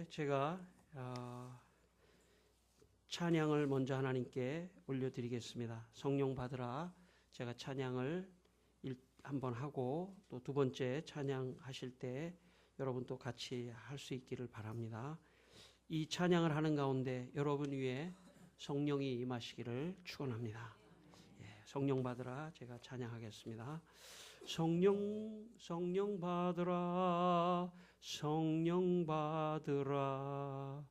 제가 찬양을 먼저 하나님께 올려드리겠습니다. 성령 받으라. 제가 찬양을 한번 하고 또 두 번째 찬양하실 때 여러분 또 같이 할 수 있기를 바랍니다. 이 찬양을 하는 가운데 여러분 위에 성령이 임하시기를 축원합니다. 성령 받으라. 제가 찬양하겠습니다. 성령 받으라. 성령 받으라.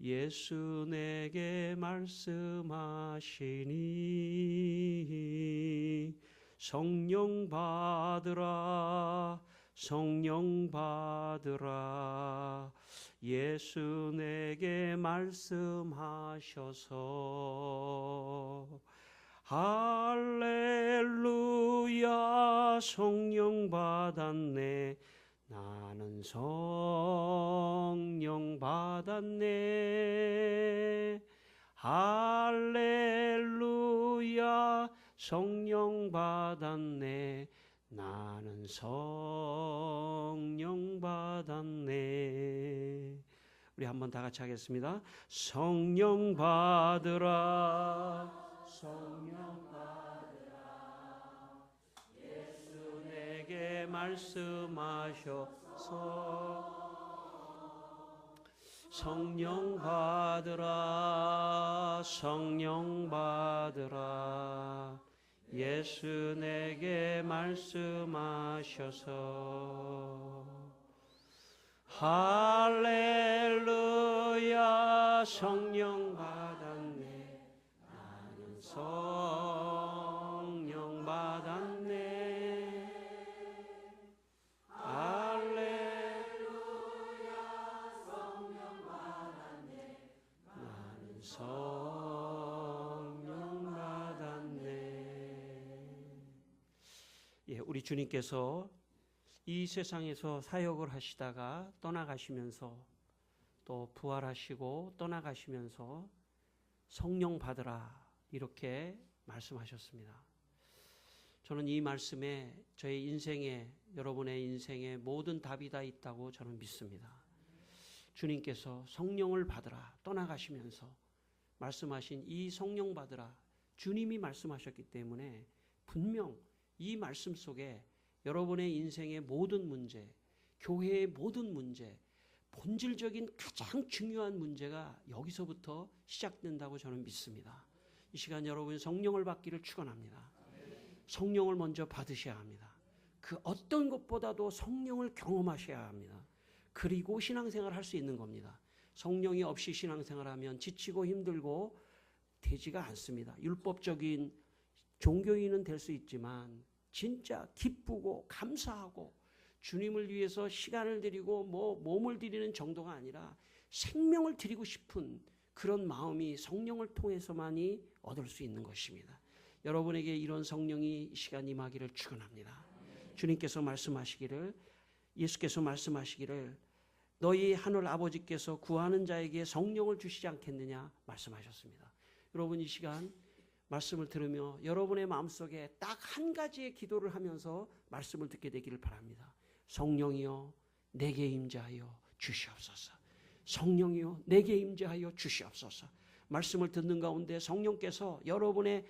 예수 내게 말씀하시니 성령 받으라. 성령 받으라. 예수 내게 말씀하셔서 할렐루야. 성령 받았네. 나는 성령 받았네. 할렐루야. 성령 받았네. 나는 성령 받았네. 우리 한번 다 같이 하겠습니다. 성령 받으라. 성령 받으라. 예수 내게 말씀하셔서 성령 받으라. 성령 받으라. 예수 내게 말씀하셔서 할렐루야. 성령 받았네. 나는 성령 받았네. 할렐루야. 성령 받았네. 나는 성령 받았네. 우리 주님께서 이 세상에서 사역을 하시다가 떠나가시면서 또 부활하시고 떠나가시면서 성령 받으라 이렇게 말씀하셨습니다. 저는 이 말씀에 저의 인생에, 여러분의 인생에 모든 답이 다 있다고 저는 믿습니다. 주님께서 성령을 받으라 떠나가시면서 말씀하신 이 성령 받으라 주님이 말씀하셨기 때문에 분명 이 말씀 속에 여러분의 인생의 모든 문제, 교회의 모든 문제, 본질적인 가장 중요한 문제가 여기서부터 시작된다고 저는 믿습니다. 이 시간 여러분 성령을 받기를 축원합니다. 성령을 먼저 받으셔야 합니다. 그 어떤 것보다도 성령을 경험하셔야 합니다. 그리고 신앙생활을 할 수 있는 겁니다. 성령이 없이 신앙생활하면 지치고 힘들고 되지가 않습니다. 율법적인 종교인은 될 수 있지만 진짜 기쁘고 감사하고 주님을 위해서 시간을 드리고 몸을 드리는 정도가 아니라 생명을 드리고 싶은 그런 마음이 성령을 통해서만이 얻을 수 있는 것입니다. 여러분에게 이런 성령이 이 시간 임하기를 축원합니다. 주님께서 말씀하시기를, 예수께서 말씀하시기를 너희 하늘 아버지께서 구하는 자에게 성령을 주시지 않겠느냐 말씀하셨습니다. 여러분 이 시간 말씀을 들으며 여러분의 마음속에 딱 한 가지의 기도를 하면서 말씀을 듣게 되기를 바랍니다. 성령이여 내게 임재하여 주시옵소서. 성령이여 내게 임재하여 주시옵소서. 말씀을 듣는 가운데 성령께서 여러분의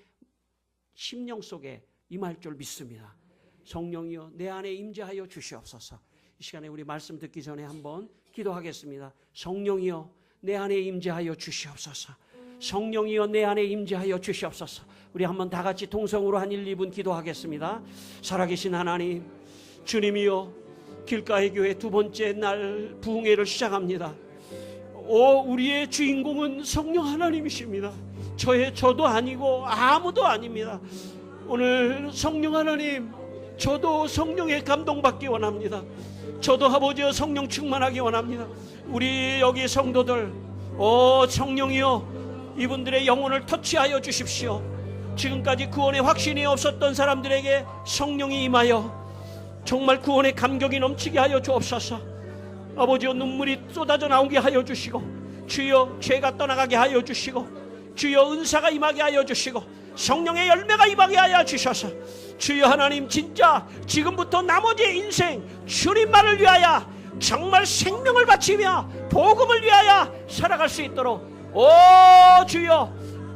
심령 속에 임할 줄 믿습니다. 성령이여 내 안에 임재하여 주시옵소서. 이 시간에 우리 말씀 듣기 전에 한번 기도하겠습니다. 성령이여 내 안에 임재하여 주시옵소서. 성령이여 내 안에 임재하여 주시옵소서. 우리 한번 다 같이 통성으로 한 1, 2분 기도하겠습니다. 살아계신 하나님, 주님이여 길가의 교회 두 번째 날 부흥회를 시작합니다. 우리의 주인공은 성령 하나님이십니다. 저도 아니고 아무도 아닙니다. 오늘 성령 하나님, 저도 성령의 감동받기 원합니다. 저도 아버지여 성령 충만하기 원합니다. 우리 여기 성도들, 성령이여 이분들의 영혼을 터치하여 주십시오. 지금까지 구원의 확신이 없었던 사람들에게 성령이 임하여 정말 구원의 감격이 넘치게 하여 주옵소서. 아버지여 눈물이 쏟아져 나오게 하여 주시고, 주여 죄가 떠나가게 하여 주시고, 주여 은사가 임하게 하여 주시고, 성령의 열매가 임하게 하여 주셔서 주여 하나님 진짜 지금부터 나머지의 인생 주님만을 위하여 정말 생명을 바치며 복음을 위하여 살아갈 수 있도록 오 주여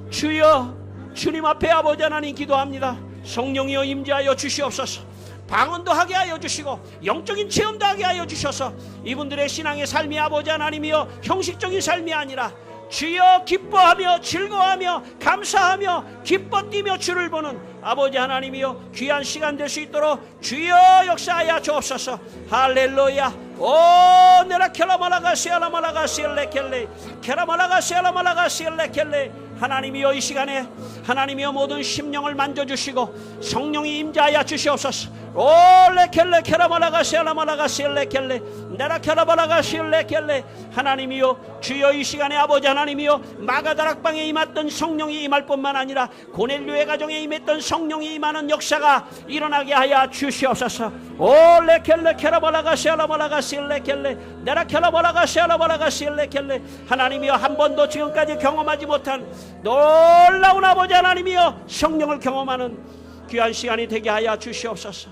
주여 주님 앞에 아버지 하나님 기도합니다. 성령이여 임재하여 주시옵소서. 방언도 하게 하여 주시고 영적인 체험도 하게 하여 주셔서 이분들의 신앙의 삶이 아버지 하나님이여 형식적인 삶이 아니라 주여 기뻐하며 즐거워하며 감사하며 기뻐 뛰며 주를 보는 아버지 하나님이여 귀한 시간 될 수 있도록 주여 역사하여 주옵소서. 할렐루야. 오 네라 켈라말라가시알라말라가시엘레켈레 켈라말라가시알라말라가시엘레켈레 하나님이여 이 시간에 하나님이여 모든 심령을 만져주시고 성령이 임재하여 주시옵소서. 올레켈레 켈라말라가시알라말라가시엘레켈레 네라 켈라말라가시엘레켈레 하나님이여 주여 이 시간에 아버지 하나님이여 마가다락방에 임했던 성령이 임할 뿐만 아니라 고넬료의 가정에 임했던 성령이 임하는 역사가 일어나게 하여 주시옵소서. 올레켈레 켈라말라가시알라말라가시엘레켈레 네라 켈라말라가시알라말라가시엘레켈레 하나님이여 한 번도 지금까지 경험하지 못한 놀라운 아버지 하나님이여 성령을 경험하는 귀한 시간이 되게 하여 주시옵소서.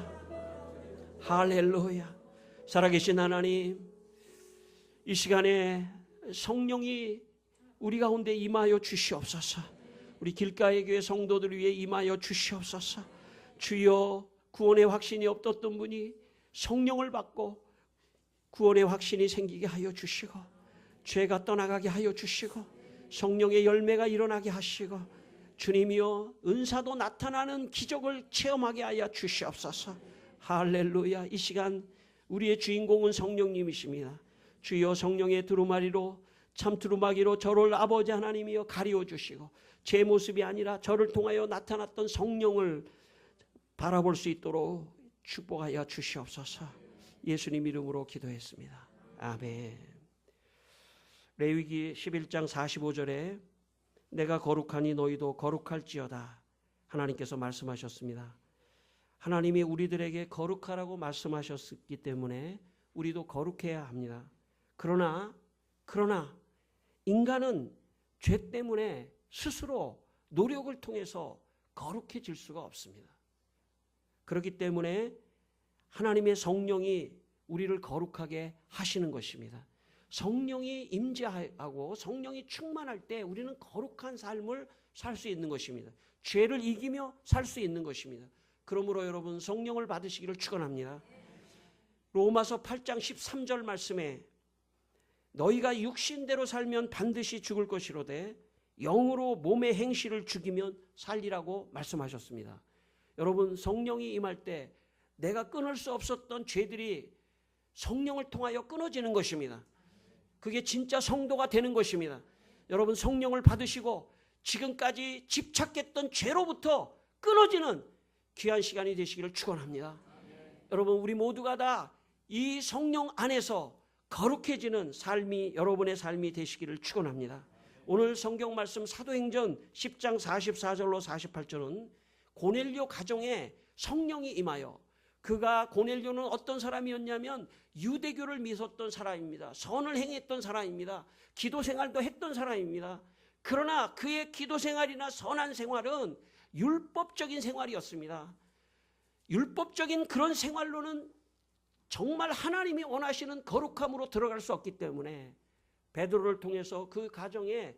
할렐루야. 살아계신 하나님, 이 시간에 성령이 우리 가운데 임하여 주시옵소서. 우리 길가의 교회 성도들 위해 임하여 주시옵소서. 주여 구원의 확신이 없었던 분이 성령을 받고 구원의 확신이 생기게 하여 주시고 죄가 떠나가게 하여 주시고 성령의 열매가 일어나게 하시고 주님이여 은사도 나타나는 기적을 체험하게 하여 주시옵소서. 할렐루야. 이 시간 우리의 주인공은 성령님이십니다. 주여 성령의 두루마리로 참 두루마기로 저를 아버지 하나님이여 가리워 주시고 제 모습이 아니라 저를 통하여 나타났던 성령을 바라볼 수 있도록 축복하여 주시옵소서. 예수님 이름으로 기도했습니다. 아멘. 레위기 11장 45절에 내가 거룩하니 너희도 거룩할지어다 하나님께서 말씀하셨습니다. 하나님이 우리들에게 거룩하라고 말씀하셨기 때문에 우리도 거룩해야 합니다. 그러나 인간은 죄 때문에 스스로 노력을 통해서 거룩해질 수가 없습니다. 그렇기 때문에 하나님의 성령이 우리를 거룩하게 하시는 것입니다. 성령이 임재하고 성령이 충만할 때 우리는 거룩한 삶을 살 수 있는 것입니다. 죄를 이기며 살 수 있는 것입니다. 그러므로 여러분 성령을 받으시기를 축원합니다. 로마서 8장 13절 말씀에 너희가 육신대로 살면 반드시 죽을 것이로되 영으로 몸의 행실을 죽이면 살리라고 말씀하셨습니다. 여러분 성령이 임할 때 내가 끊을 수 없었던 죄들이 성령을 통하여 끊어지는 것입니다. 그게 진짜 성도가 되는 것입니다. 여러분 성령을 받으시고 지금까지 집착했던 죄로부터 끊어지는 귀한 시간이 되시기를 축원합니다. 여러분 우리 모두가 다 이 성령 안에서 거룩해지는 삶이 여러분의 삶이 되시기를 축원합니다. 오늘 성경 말씀 사도행전 10장 44절로 48절은 고넬료 가정에 성령이 임하여 그가 고넬료는 어떤 사람이었냐면 유대교를 믿었던 사람입니다. 선을 행했던 사람입니다. 기도 생활도 했던 사람입니다. 그러나 그의 기도 생활이나 선한 생활은 율법적인 생활이었습니다. 율법적인 그런 생활로는 정말 하나님이 원하시는 거룩함으로 들어갈 수 없기 때문에 베드로를 통해서 그 가정에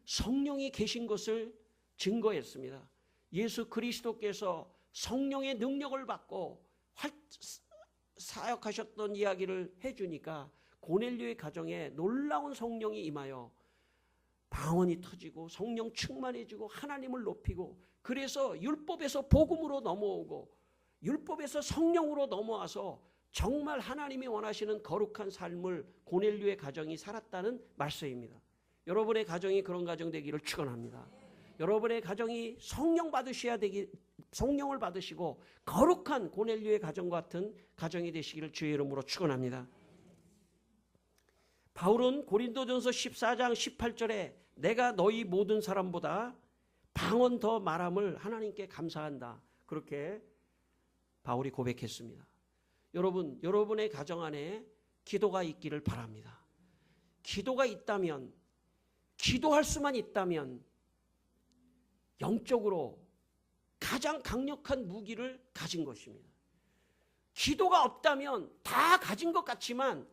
성령이 계신 것을 증거했습니다. 예수 그리스도께서 성령의 능력을 받고 사역하셨던 이야기를 해주니까 고넬료의 가정에 놀라운 성령이 임하여 방언이 터지고 성령 충만해지고 하나님을 높이고 그래서 율법에서 복음으로 넘어오고 율법에서 성령으로 넘어와서 정말 하나님이 원하시는 거룩한 삶을 고넬료의 가정이 살았다는 말씀입니다. 여러분의 가정이 그런 가정 되기를 축원합니다. 여러분의 가정이 성령을 받으시고 거룩한 고넬료의 가정 같은 가정이 되시기를 주의 이름으로 축원합니다. 바울은 고린도전서 14장 18절에 내가 너희 모든 사람보다 방언 더 말함을 하나님께 감사한다. 그렇게 바울이 고백했습니다. 여러분, 여러분의 가정 안에 기도가 있기를 바랍니다. 기도가 있다면, 기도할 수만 있다면 영적으로 가장 강력한 무기를 가진 것입니다. 기도가 없다면 다 가진 것 같지만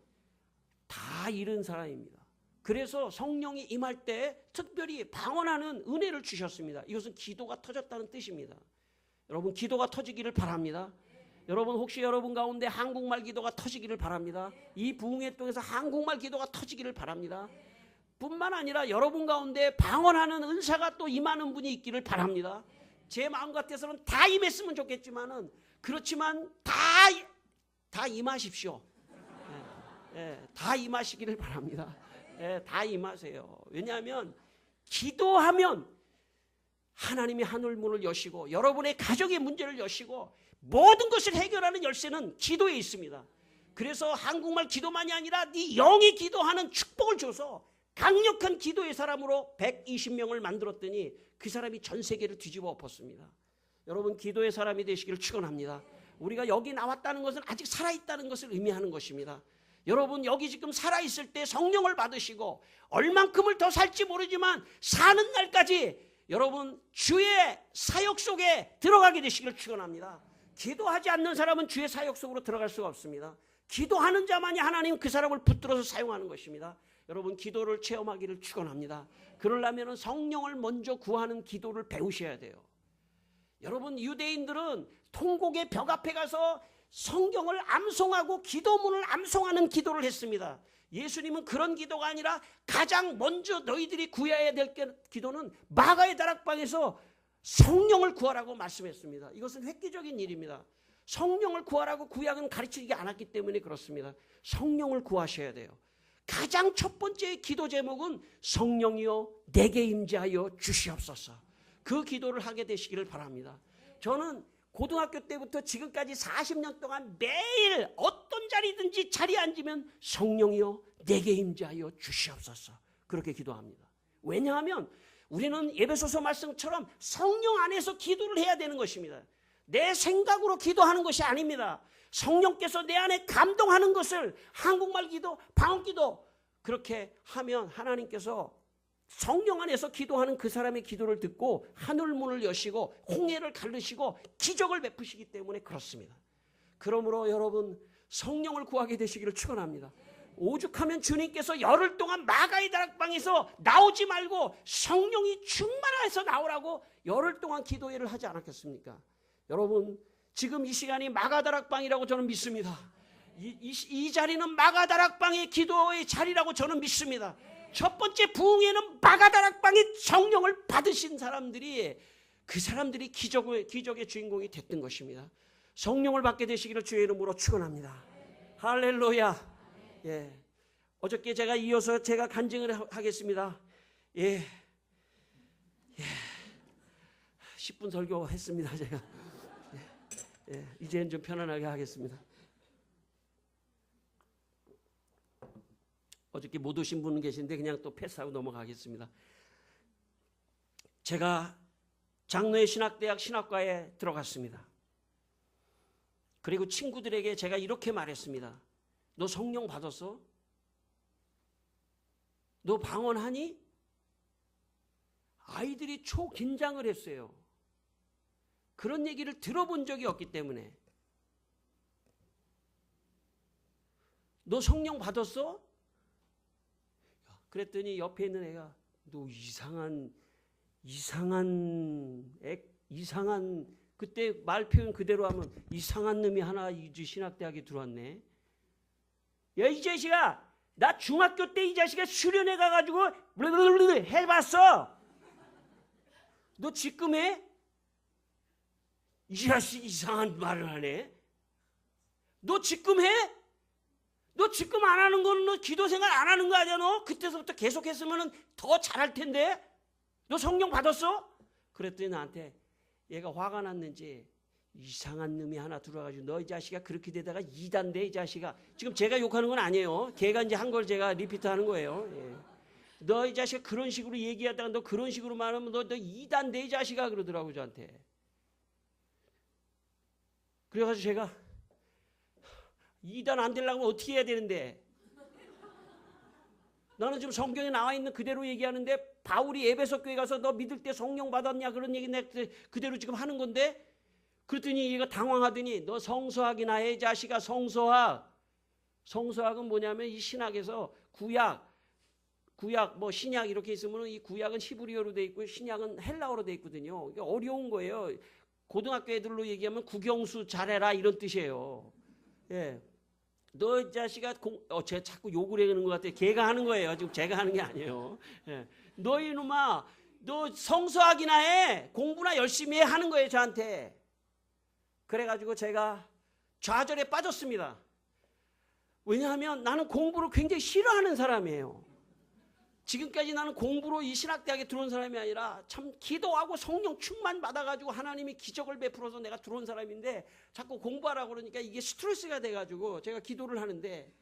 다 잃은 사람입니다. 그래서 성령이 임할 때 특별히 방언하는 은혜를 주셨습니다. 이것은 기도가 터졌다는 뜻입니다. 여러분 기도가 터지기를 바랍니다. 여러분 혹시 여러분 가운데 한국말 기도가 터지기를 바랍니다. 이 부흥회 통해서 한국말 기도가 터지기를 바랍니다. 뿐만 아니라 여러분 가운데 방언하는 은사가 또 임하는 분이 있기를 바랍니다. 제 마음 같아서는 다 임했으면 좋겠지만은 그렇지만 다 임하십시오. 다 임하시기를 바랍니다. 다 임하세요. 왜냐하면 기도하면 하나님이 하늘 문을 여시고 여러분의 가정의 문제를 여시고 모든 것을 해결하는 열쇠는 기도에 있습니다. 그래서 한국말 기도만이 아니라 네 영이 기도하는 축복을 줘서 강력한 기도의 사람으로 120명을 만들었더니 그 사람이 전 세계를 뒤집어 엎었습니다. 여러분 기도의 사람이 되시기를 축원합니다. 우리가 여기 나왔다는 것은 아직 살아있다는 것을 의미하는 것입니다. 여러분 여기 지금 살아있을 때 성령을 받으시고 얼만큼을 더 살지 모르지만 사는 날까지 여러분 주의 사역 속에 들어가게 되시기를 축원합니다. 기도하지 않는 사람은 주의 사역 속으로 들어갈 수가 없습니다. 기도하는 자만이 하나님 그 사람을 붙들어서 사용하는 것입니다. 여러분 기도를 체험하기를 축원합니다. 그러려면 성령을 먼저 구하는 기도를 배우셔야 돼요. 여러분 유대인들은 통곡의 벽 앞에 가서 성경을 암송하고 기도문을 암송하는 기도를 했습니다. 예수님은 그런 기도가 아니라 가장 먼저 너희들이 구해야 될 기도는 마가의 다락방에서 성령을 구하라고 말씀했습니다. 이것은 획기적인 일입니다. 성령을 구하라고 구약은 가르치지 않았기 때문에 그렇습니다. 성령을 구하셔야 돼요. 가장 첫 번째 기도 제목은 성령이여 내게 임재하여 주시옵소서. 그 기도를 하게 되시기를 바랍니다. 저는 고등학교 때부터 지금까지 40년 동안 매일 어떤 자리든지 자리에 앉으면 성령이여 내게 임재하여 주시옵소서 그렇게 기도합니다. 왜냐하면 우리는 에베소서 말씀처럼 성령 안에서 기도를 해야 되는 것입니다. 내 생각으로 기도하는 것이 아닙니다. 성령께서 내 안에 감동하는 것을 한국말 기도, 방언 기도 그렇게 하면 하나님께서 성령 안에서 기도하는 그 사람의 기도를 듣고 하늘문을 여시고 홍해를 가르시고 기적을 베푸시기 때문에 그렇습니다. 그러므로 여러분 성령을 구하게 되시기를 축원합니다. 오죽하면 주님께서 열흘 동안 마가의 다락방에서 나오지 말고 성령이 충만해서 나오라고 열흘 동안 기도회를 하지 않았겠습니까? 여러분 지금 이 시간이 마가 다락방이라고 저는 믿습니다. 이 자리는 마가 다락방의 기도의 자리라고 저는 믿습니다. 첫 번째 부흥회는 마가 다락방의 성령을 받으신 사람들이 그 사람들이 기적의 주인공이 됐던 것입니다. 성령을 받게 되시기를 주의 이름으로 축원합니다. 할렐루야. 예. 어저께 제가 이어서 제가 간증을 하겠습니다. 예. 10분 설교했습니다. 제가. 예. 이제는 좀 편안하게 하겠습니다. 어저께 못 오신 분 계신데 그냥 또 패스하고 넘어가겠습니다. 제가 장로의 신학대학 신학과에 들어갔습니다. 그리고 친구들에게 제가 이렇게 말했습니다. 너 성령 받았어? 너 방언하니? 아이들이 초긴장을 했어요. 그런 얘기를 들어본 적이 없기 때문에. 너 성령 받았어? 그랬더니 옆에 있는 애가 너 이상한 그때 말 표현 그대로 하면 이상한 놈이 하나 이 신학대학에 들어왔네. 야 이 자식아 나 중학교 때 이 자식아 수련회 가가지고 해봤어. 너 지금 해? 이 자식 이상한 말을 하네. 너 지금 해? 너 지금 안 하는 거는 너 기도 생활 안 하는 거 아니야 너? 그때서부터 계속 했으면 더 잘할 텐데. 너 성령 받았어? 그랬더니 나한테 얘가 화가 났는지 이상한 놈이 하나 들어와가지고 너 이 자식아 그렇게 되다가 이단데 이 자식아. 지금 제가 욕하는 건 아니에요. 걔가 이제 한 걸 제가 리피트하는 거예요. 예. 너 이 자식아 그런 식으로 얘기하다가 너 그런 식으로 말하면 너 이단데 이 자식아 그러더라고 저한테. 그래가지고 제가 이단 안 되려면 어떻게 해야 되는데? 나는 지금 성경에 나와 있는 그대로 얘기하는데 바울이 에베소 교회 가서 너 믿을 때 성령 받았냐 그런 얘기 내 그대로 지금 하는 건데 그랬더니 얘가 당황하더니 너 성서학이나 해 자식아 성서학. 성서학은 뭐냐면 이 신학에서 구약 뭐 신약 이렇게 있으면 이 구약은 히브리어로 돼 있고 신약은 헬라어로 돼 있거든요. 이게 어려운 거예요. 고등학교 애들로 얘기하면 국영수 잘해라 이런 뜻이에요. 예. 너 이 자식아 쟤 자꾸 욕을 하는 것 같아요. 걔가 하는 거예요. 지금 제가 하는 게 아니에요. 예. 너 이놈아, 너 성서학이나 해. 공부나 열심히 해 하는 거예요, 저한테. 그래가지고 제가 좌절에 빠졌습니다. 왜냐하면 나는 공부를 굉장히 싫어하는 사람이에요. 지금까지 나는 공부로 이 신학대학에 들어온 사람이 아니라 참 기도하고 성령 충만 받아가지고 하나님이 기적을 베풀어서 내가 들어온 사람인데 자꾸 공부하라고 그러니까 이게 스트레스가 돼가지고 제가 기도를 하는데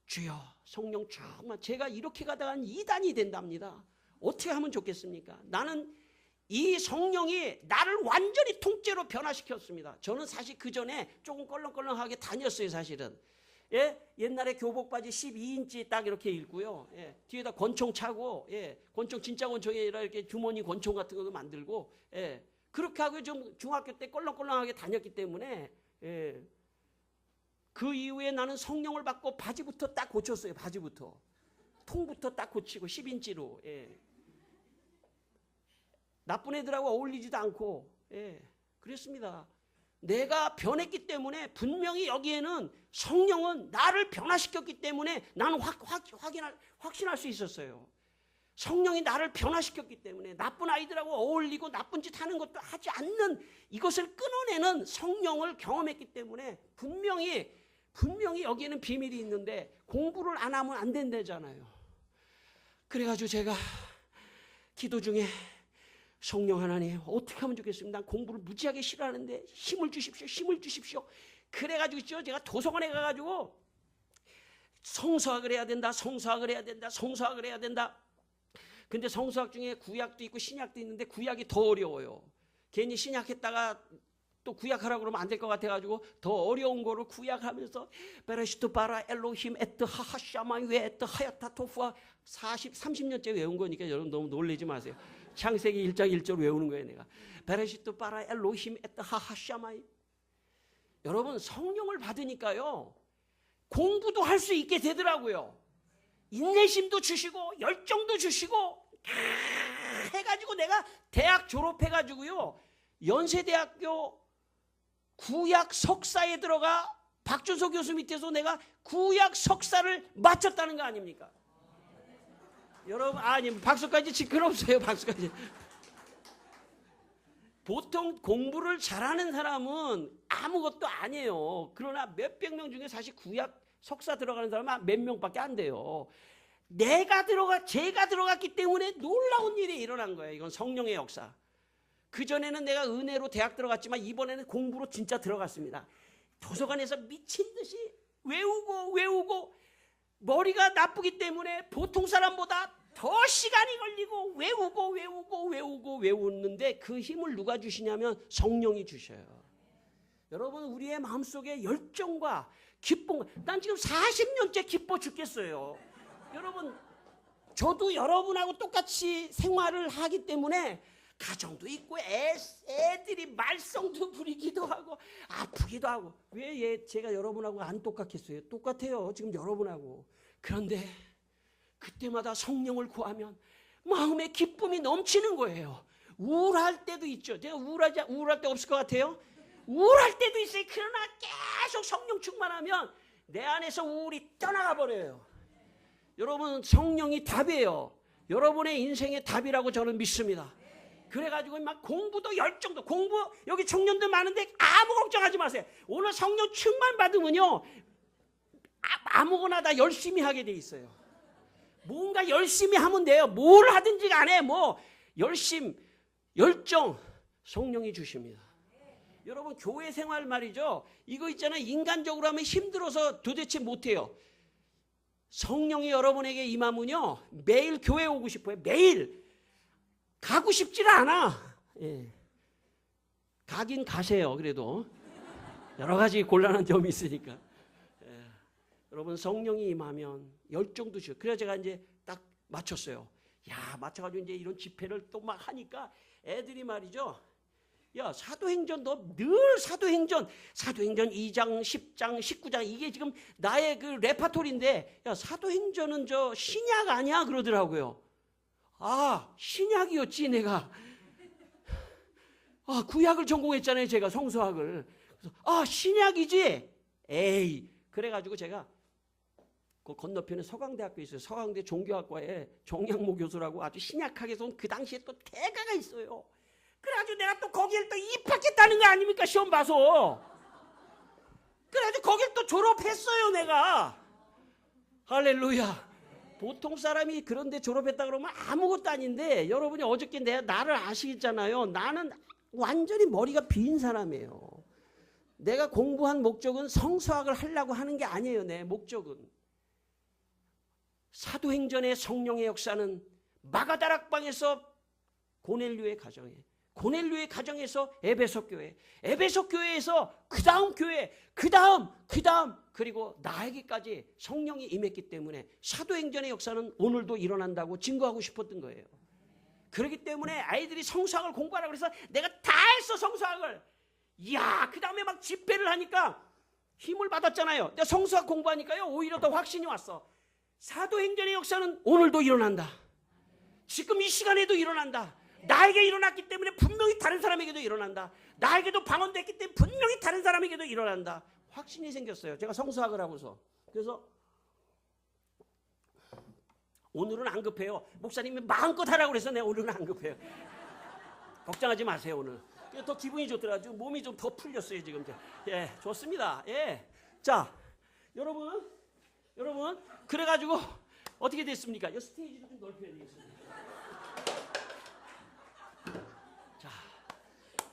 주여 성령 충만, 제가 이렇게 가다가는 이단이 된답니다. 어떻게 하면 좋겠습니까? 나는 이 성령이 나를 완전히 통째로 변화시켰습니다. 저는 사실 그 전에 조금 껄렁껄렁하게 다녔어요, 사실은. 예? 옛날에 교복 바지 12인치 딱 이렇게 입고요. 예? 뒤에다 권총 차고, 예? 권총 진짜 권총이 아니라 이렇게 주머니 권총 같은 것도 만들고, 예? 그렇게 하고 좀 중학교 때 껄렁껄렁하게 다녔기 때문에, 예? 그 이후에 나는 성령을 받고 바지부터 딱 고쳤어요. 바지부터 통부터 딱 고치고 10인치로. 예. 나쁜 애들하고 어울리지도 않고, 예. 그랬습니다. 내가 변했기 때문에 분명히 여기에는 성령은 나를 변화시켰기 때문에 나는 확신할 수 있었어요. 성령이 나를 변화시켰기 때문에 나쁜 아이들하고 어울리고 나쁜 짓 하는 것도 하지 않는 이것을 끊어내는 성령을 경험했기 때문에 분명히 여기에는 비밀이 있는데 공부를 안 하면 안 된다잖아요. 그래가지고 제가 기도 중에 성령 하나님 어떻게 하면 좋겠습니다. 난 공부를 무지하게 싫어하는데 힘을 주십시오. 그래가지고 제가 도서관에 가가지고 성서학을 해야 된다. 근데 성서학 중에 구약도 있고 신약도 있는데 구약이 더 어려워요. 괜히 신약했다가 또 구약하라고 그러면 안 될 것 같아가지고 더 어려운 거를 구약하면서 베레시트 바라 엘로힘 에트 하하샤마이 웨 에트 하야타 토프와 30년째 외운 거니까 여러분 너무 놀라지 마세요. 창세기 1장 1절 외우는 거예요. 내가 베레시트 바라 엘로힘 에트 하하샤마이. 여러분 성령을 받으니까요 공부도 할 수 있게 되더라고요. 인내심도 주시고 열정도 주시고 해가지고 내가 대학 졸업해가지고요 연세대학교 구약 석사에 들어가 박준석 교수 밑에서 내가 구약 석사를 마쳤다는 거 아닙니까? 여러분 아니 박수까지 시끄럽어요. 박수까지. 보통 공부를 잘하는 사람은 아무것도 아니에요. 그러나 몇백 명 중에 사실 구약 석사 들어가는 사람은 몇 명밖에 안 돼요. 제가 들어갔기 때문에 놀라운 일이 일어난 거예요. 이건 성령의 역사. 그전에는 내가 은혜로 대학 들어갔지만 이번에는 공부로 진짜 들어갔습니다. 도서관에서 미친 듯이 외우고 머리가 나쁘기 때문에 보통 사람보다 더 시간이 걸리고 외우는데 그 힘을 누가 주시냐면 성령이 주셔요. 여러분 우리의 마음속에 열정과 기쁨, 난 지금 40년째 기뻐 죽겠어요. 여러분 저도 여러분하고 똑같이 생활을 하기 때문에 가정도 있고 애들이 말썽도 부리기도 하고 아프기도 하고 왜 제가 여러분하고 안 똑같겠어요? 똑같아요. 지금 여러분하고. 그런데 그때마다 성령을 구하면 마음에 기쁨이 넘치는 거예요. 우울할 때도 있죠. 제가 우울할 때 없을 것 같아요? 우울할 때도 있어요. 그러나 계속 성령 충만하면 내 안에서 우울이 떠나가 버려요. 여러분 성령이 답이에요. 여러분의 인생의 답이라고 저는 믿습니다. 그래가지고 막 공부도 열정도 공부 여기 청년들 많은데 아무 걱정하지 마세요. 오늘 성령 충만 받으면요 아무거나 다 열심히 하게 돼 있어요. 뭔가 열심히 하면 돼요. 뭘 하든지 간에 뭐 열정 성령이 주십니다. 여러분 교회 생활 말이죠. 이거 있잖아요. 인간적으로 하면 힘들어서 도대체 못해요. 성령이 여러분에게 임하면요 매일 교회 오고 싶어요. 매일 가고 싶지는 않아. 예. 가긴 가세요. 그래도 여러 가지 곤란한 점이 있으니까. 예. 여러분 성령이 임하면 열정도 주요. 그래서 제가 이제 딱 맞췄어요. 야 맞춰가지고 이제 이런 집회를 또 막 하니까 애들이 말이죠. 야, 사도행전 너 늘 사도행전 2장, 10장, 19장 이게 지금 나의 그 레파토리인데 야, 사도행전은 저 신약 아니야 그러더라고요. 아, 신약이었지 내가. 아, 구약을 전공했잖아요 제가 성서학을. 그래서 아, 신약이지. 에이, 그래가지고 제가 그 건너편에 서강대학교 있어요. 서강대 종교학과에 정양모 교수라고 아주 신약학에서 온 그 당시에 또 대가가 있어요. 그래가지고 내가 또 거기를 또 입학했다는 거 아닙니까 시험 봐서. 그래가지고 거길 또 졸업했어요 내가. 할렐루야. 보통 사람이 그런데 졸업했다 그러면 아무것도 아닌데 여러분이 어저께 나를 아시잖아요. 나는 완전히 머리가 빈 사람이에요. 내가 공부한 목적은 성서학을 하려고 하는 게 아니에요. 내 목적은 사도행전의 성령의 역사는 마가다락방에서 고넬료의 가정에, 고넬료의 가정에서 에베소 교회, 에베소 교회에서 그 다음 교회, 그 다음 그리고 나에게까지 성령이 임했기 때문에 사도행전의 역사는 오늘도 일어난다고 증거하고 싶었던 거예요. 그렇기 때문에 아이들이 성서학을 공부하라고 그래서 내가 다 했어 성서학을. 이야, 그 다음에 막 집회를 하니까 힘을 받았잖아요. 내가 성서학 공부하니까요 오히려 더 확신이 왔어. 사도행전의 역사는 오늘도 일어난다. 지금 이 시간에도 일어난다. 나에게 일어났기 때문에 분명히 다른 사람에게도 일어난다. 나에게도 방언됐기 때문에 분명히 다른 사람에게도 일어난다. 확신이 생겼어요. 제가 성서학을 하고서. 그래서 오늘은 안 급해요. 목사님이 마음껏 하라고 그래서 내가 오늘은 안 급해요. 걱정하지 마세요 오늘. 더 기분이 좋더라고요. 몸이 좀 더 풀렸어요 지금. 예, 좋습니다. 예, 자, 여러분 그래가지고 어떻게 됐습니까? 이 스테이지를 좀 넓혀야 되겠습니다. 자,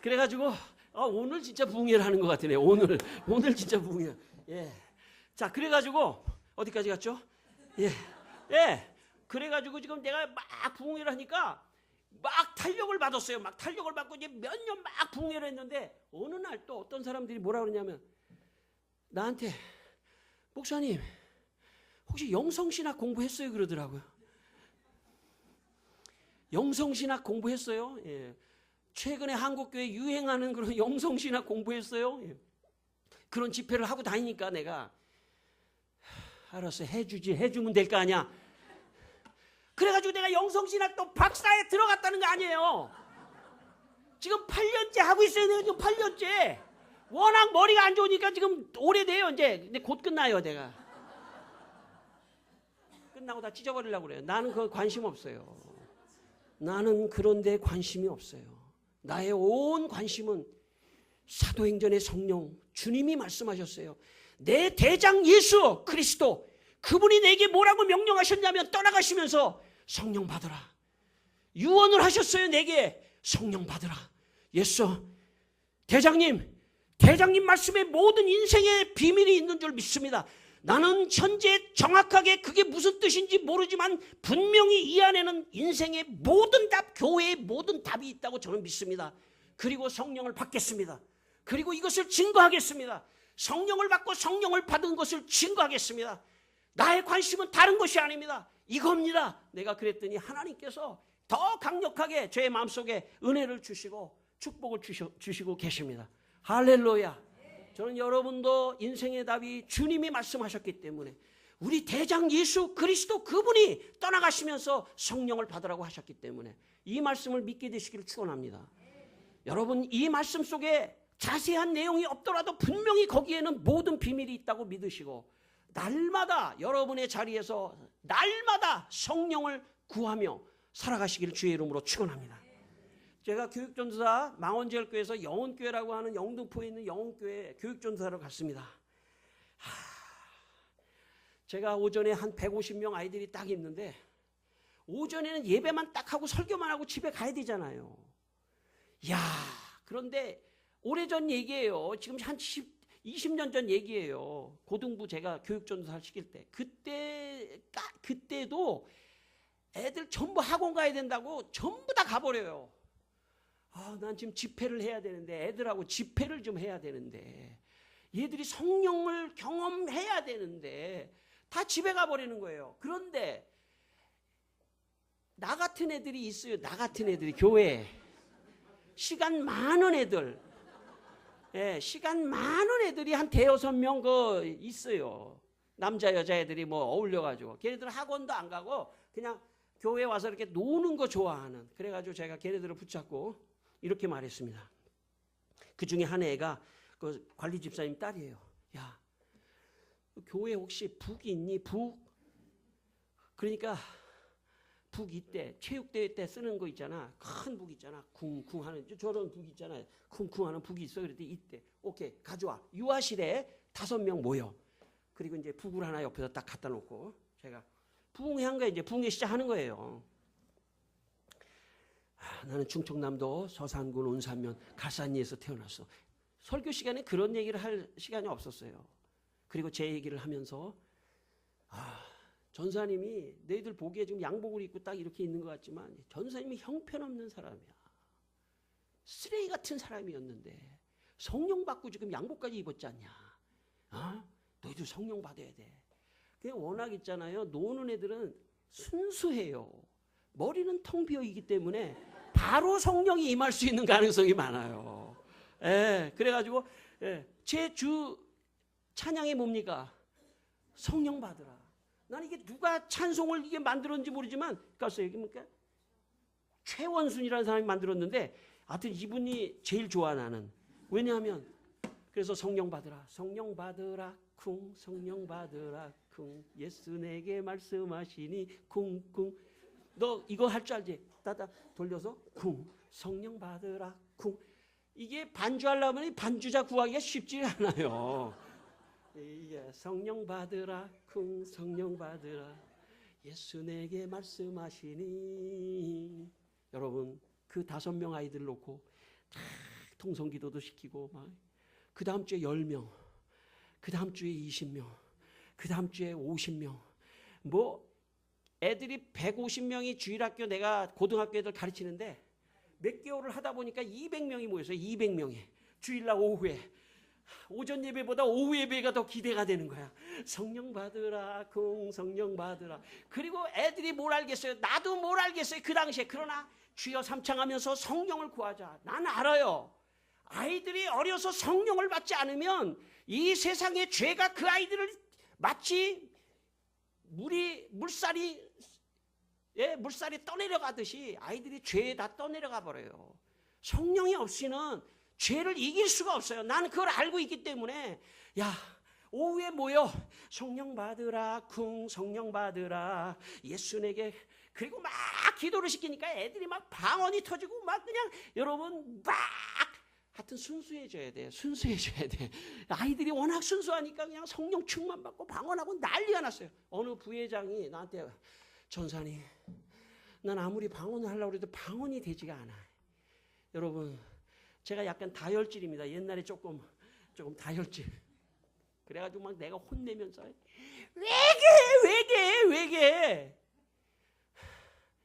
그래가지고 오늘 진짜 부흥회를 하는 것 같으네요. 오늘 진짜 부흥회. 예, 자, 그래가지고 어디까지 갔죠? 예, 그래가지고 지금 내가 막 부흥회를 하니까 막 탄력을 받았어요. 막 탄력을 받고 이제 몇 년 막 부흥회를 했는데 어느 날 또 어떤 사람들이 뭐라 그러냐면 나한테 목사님 혹시 영성신학 공부했어요? 그러더라고요. 영성신학 공부했어요? 예. 최근에 한국교회 유행하는 그런 영성신학 공부했어요? 예. 그런 집회를 하고 다니니까 내가 알았어, 해주면 될 거 아니야. 그래가지고 내가 영성신학도 박사에 들어갔다는 거 아니에요. 지금 8년째 하고 있어요. 내가 지금 8년째. 워낙 머리가 안 좋으니까 지금 오래돼요. 이제 근데 곧 끝나요. 내가 끝나고 다 찢어버리려고 그래요. 나는 그거 관심 없어요. 나는 그런 데 관심이 없어요. 나의 온 관심은 사도행전의 성령, 주님이 말씀하셨어요. 내 대장 예수 그리스도, 그분이 내게 뭐라고 명령하셨냐면 떠나가시면서 성령 받으라. 유언을 하셨어요. 내게 성령 받으라. 예수 대장님 말씀에 모든 인생의 비밀이 있는 줄 믿습니다. 나는 현재 정확하게 그게 무슨 뜻인지 모르지만 분명히 이 안에는 인생의 모든 답, 교회의 모든 답이 있다고 저는 믿습니다. 그리고 성령을 받겠습니다. 그리고 이것을 증거하겠습니다. 성령을 받고 성령을 받은 것을 증거하겠습니다. 나의 관심은 다른 것이 아닙니다. 이겁니다. 내가 그랬더니 하나님께서 더 강력하게 제 마음속에 은혜를 주시고 축복을 주시고 계십니다. 할렐루야. 저는 여러분도 인생의 답이 주님이 말씀하셨기 때문에 우리 대장 예수 그리스도 그분이 떠나가시면서 성령을 받으라고 하셨기 때문에 이 말씀을 믿게 되시기를 축원합니다. 여러분 이 말씀 속에 자세한 내용이 없더라도 분명히 거기에는 모든 비밀이 있다고 믿으시고 날마다 여러분의 자리에서 날마다 성령을 구하며 살아가시기를 주의 이름으로 축원합니다. 제가 교육전도사 망원제일교회에서 영혼교회라고 하는 영등포에 있는 영혼교회 교육전도사로 갔습니다. 제가 오전에 한 150명 아이들이 딱 있는데 오전에는 예배만 딱 하고 설교만 하고 집에 가야 되잖아요. 그런데 오래전 얘기예요. 지금 한 20년 전 얘기예요. 고등부 제가 교육전도사 시킬 때. 그때도 애들 전부 학원 가야 된다고 전부 다 가버려요. 난 지금 집회를 해야 되는데 애들하고 집회를 좀 해야 되는데 얘들이 성령을 경험해야 되는데 다 집에 가버리는 거예요. 그런데 나 같은 애들이 있어요. 나 같은 애들이 교회에. 시간 많은 애들, 예, 시간 많은 애들이 한 대여섯 명 있어요. 남자 여자 애들이 뭐 어울려가지고 걔네들은 학원도 안 가고 그냥 교회 와서 이렇게 노는 거 좋아하는. 그래가지고 제가 걔네들을 붙잡고 이렇게 말했습니다. 그 중에 한 애가 그 관리 집사님 딸이에요. 야, 교회 혹시 북 있니? 북? 그러니까 북 이때 체육대회 때 쓰는 거 있잖아. 큰 북 있잖아. 쿵쿵 하는 저런 북 있잖아요. 쿵쿵 하는 북이 있어. 그랬더니 이때 오케이 가져와. 유아실에 5명 모여. 그리고 이제 북을 하나 옆에서 딱 갖다 놓고 제가 부흥회한 거예요. 이제 부흥회 시작하는 거예요. 나는 충청남도 서산군 온산면 갈산리에서 태어났어. 설교 시간에 그런 얘기를 할 시간이 없었어요. 그리고 제 얘기를 하면서 전사님이 너희들 보기에 지금 양복을 입고 딱 이렇게 있는 것 같지만 전사님이 형편없는 사람이야. 쓰레기 같은 사람이었는데 성령 받고 지금 양복까지 입었지 않냐. 너희들 성령 받아야 돼. 그냥 워낙 있잖아요. 노는 애들은 순수해요. 머리는 텅 비어 있기 때문에 바로 성령이 임할 수 있는 가능성이 많아요. 예, 그래가지고 제 주 찬양이 뭡니까? 성령 받으라. 난 이게 누가 찬송을 이게 만들었는지 모르지만, 그러니까 여기 뭡니까? 최원순이라는 사람이 만들었는데, 하여튼 이분이 제일 좋아 나는. 왜냐하면 그래서 성령 받으라, 성령 받으라, 쿵, 성령 받으라, 쿵, 예수 내게 말씀하시니 쿵쿵. 너 이거 할 줄 알지? 따다 돌려서 쿵, 성령 받으라, 쿵. 이게 반주하려면 반주자 구하기가 쉽지 않아요. 이게 성령 받으라, 쿵, 성령 받으라, 예수 내게 말씀하시니. 여러분 그 5명 아이들 놓고 통성기도도 시키고 막 그 다음 주에 10명, 그 다음 주에 20명, 그 다음 주에 50명. 뭐 애들이 150명이 주일학교 내가 고등학교 애들 가르치는데 몇 개월을 하다 보니까 200명이 모였어요. 200명이. 주일날 오후에. 오전 예배보다 오후 예배가 더 기대가 되는 거야. 성령 받으라, 쿵, 성령 받으라. 그리고 애들이 뭘 알겠어요? 나도 뭘 알겠어요? 그 당시에. 그러나 주여 삼창하면서 성령을 구하자. 난 알아요. 아이들이 어려서 성령을 받지 않으면 이 세상의 죄가 그 아이들을 마치 물살이 떠내려가듯이 아이들이 죄에 다 떠내려가 버려요. 성령이 없이는 죄를 이길 수가 없어요. 나는 그걸 알고 있기 때문에 오후에 모여 성령 받으라, 쿵, 성령 받으라, 예수 내게. 그리고 막 기도를 시키니까 애들이 막 방언이 터지고 막 그냥 여러분 막 하여튼 순수해져야 돼. 순수해져야 돼. 아이들이 워낙 순수하니까 그냥 성령 충만 받고 방언하고 난리가 났어요. 어느 부회장이 나한테 전사님, 난 아무리 방언을 하려고 해도 방언이 되지가 않아. 여러분 제가 약간 다혈질입니다. 옛날에 조금 다혈질. 그래가지고 막 내가 혼내면서 왜게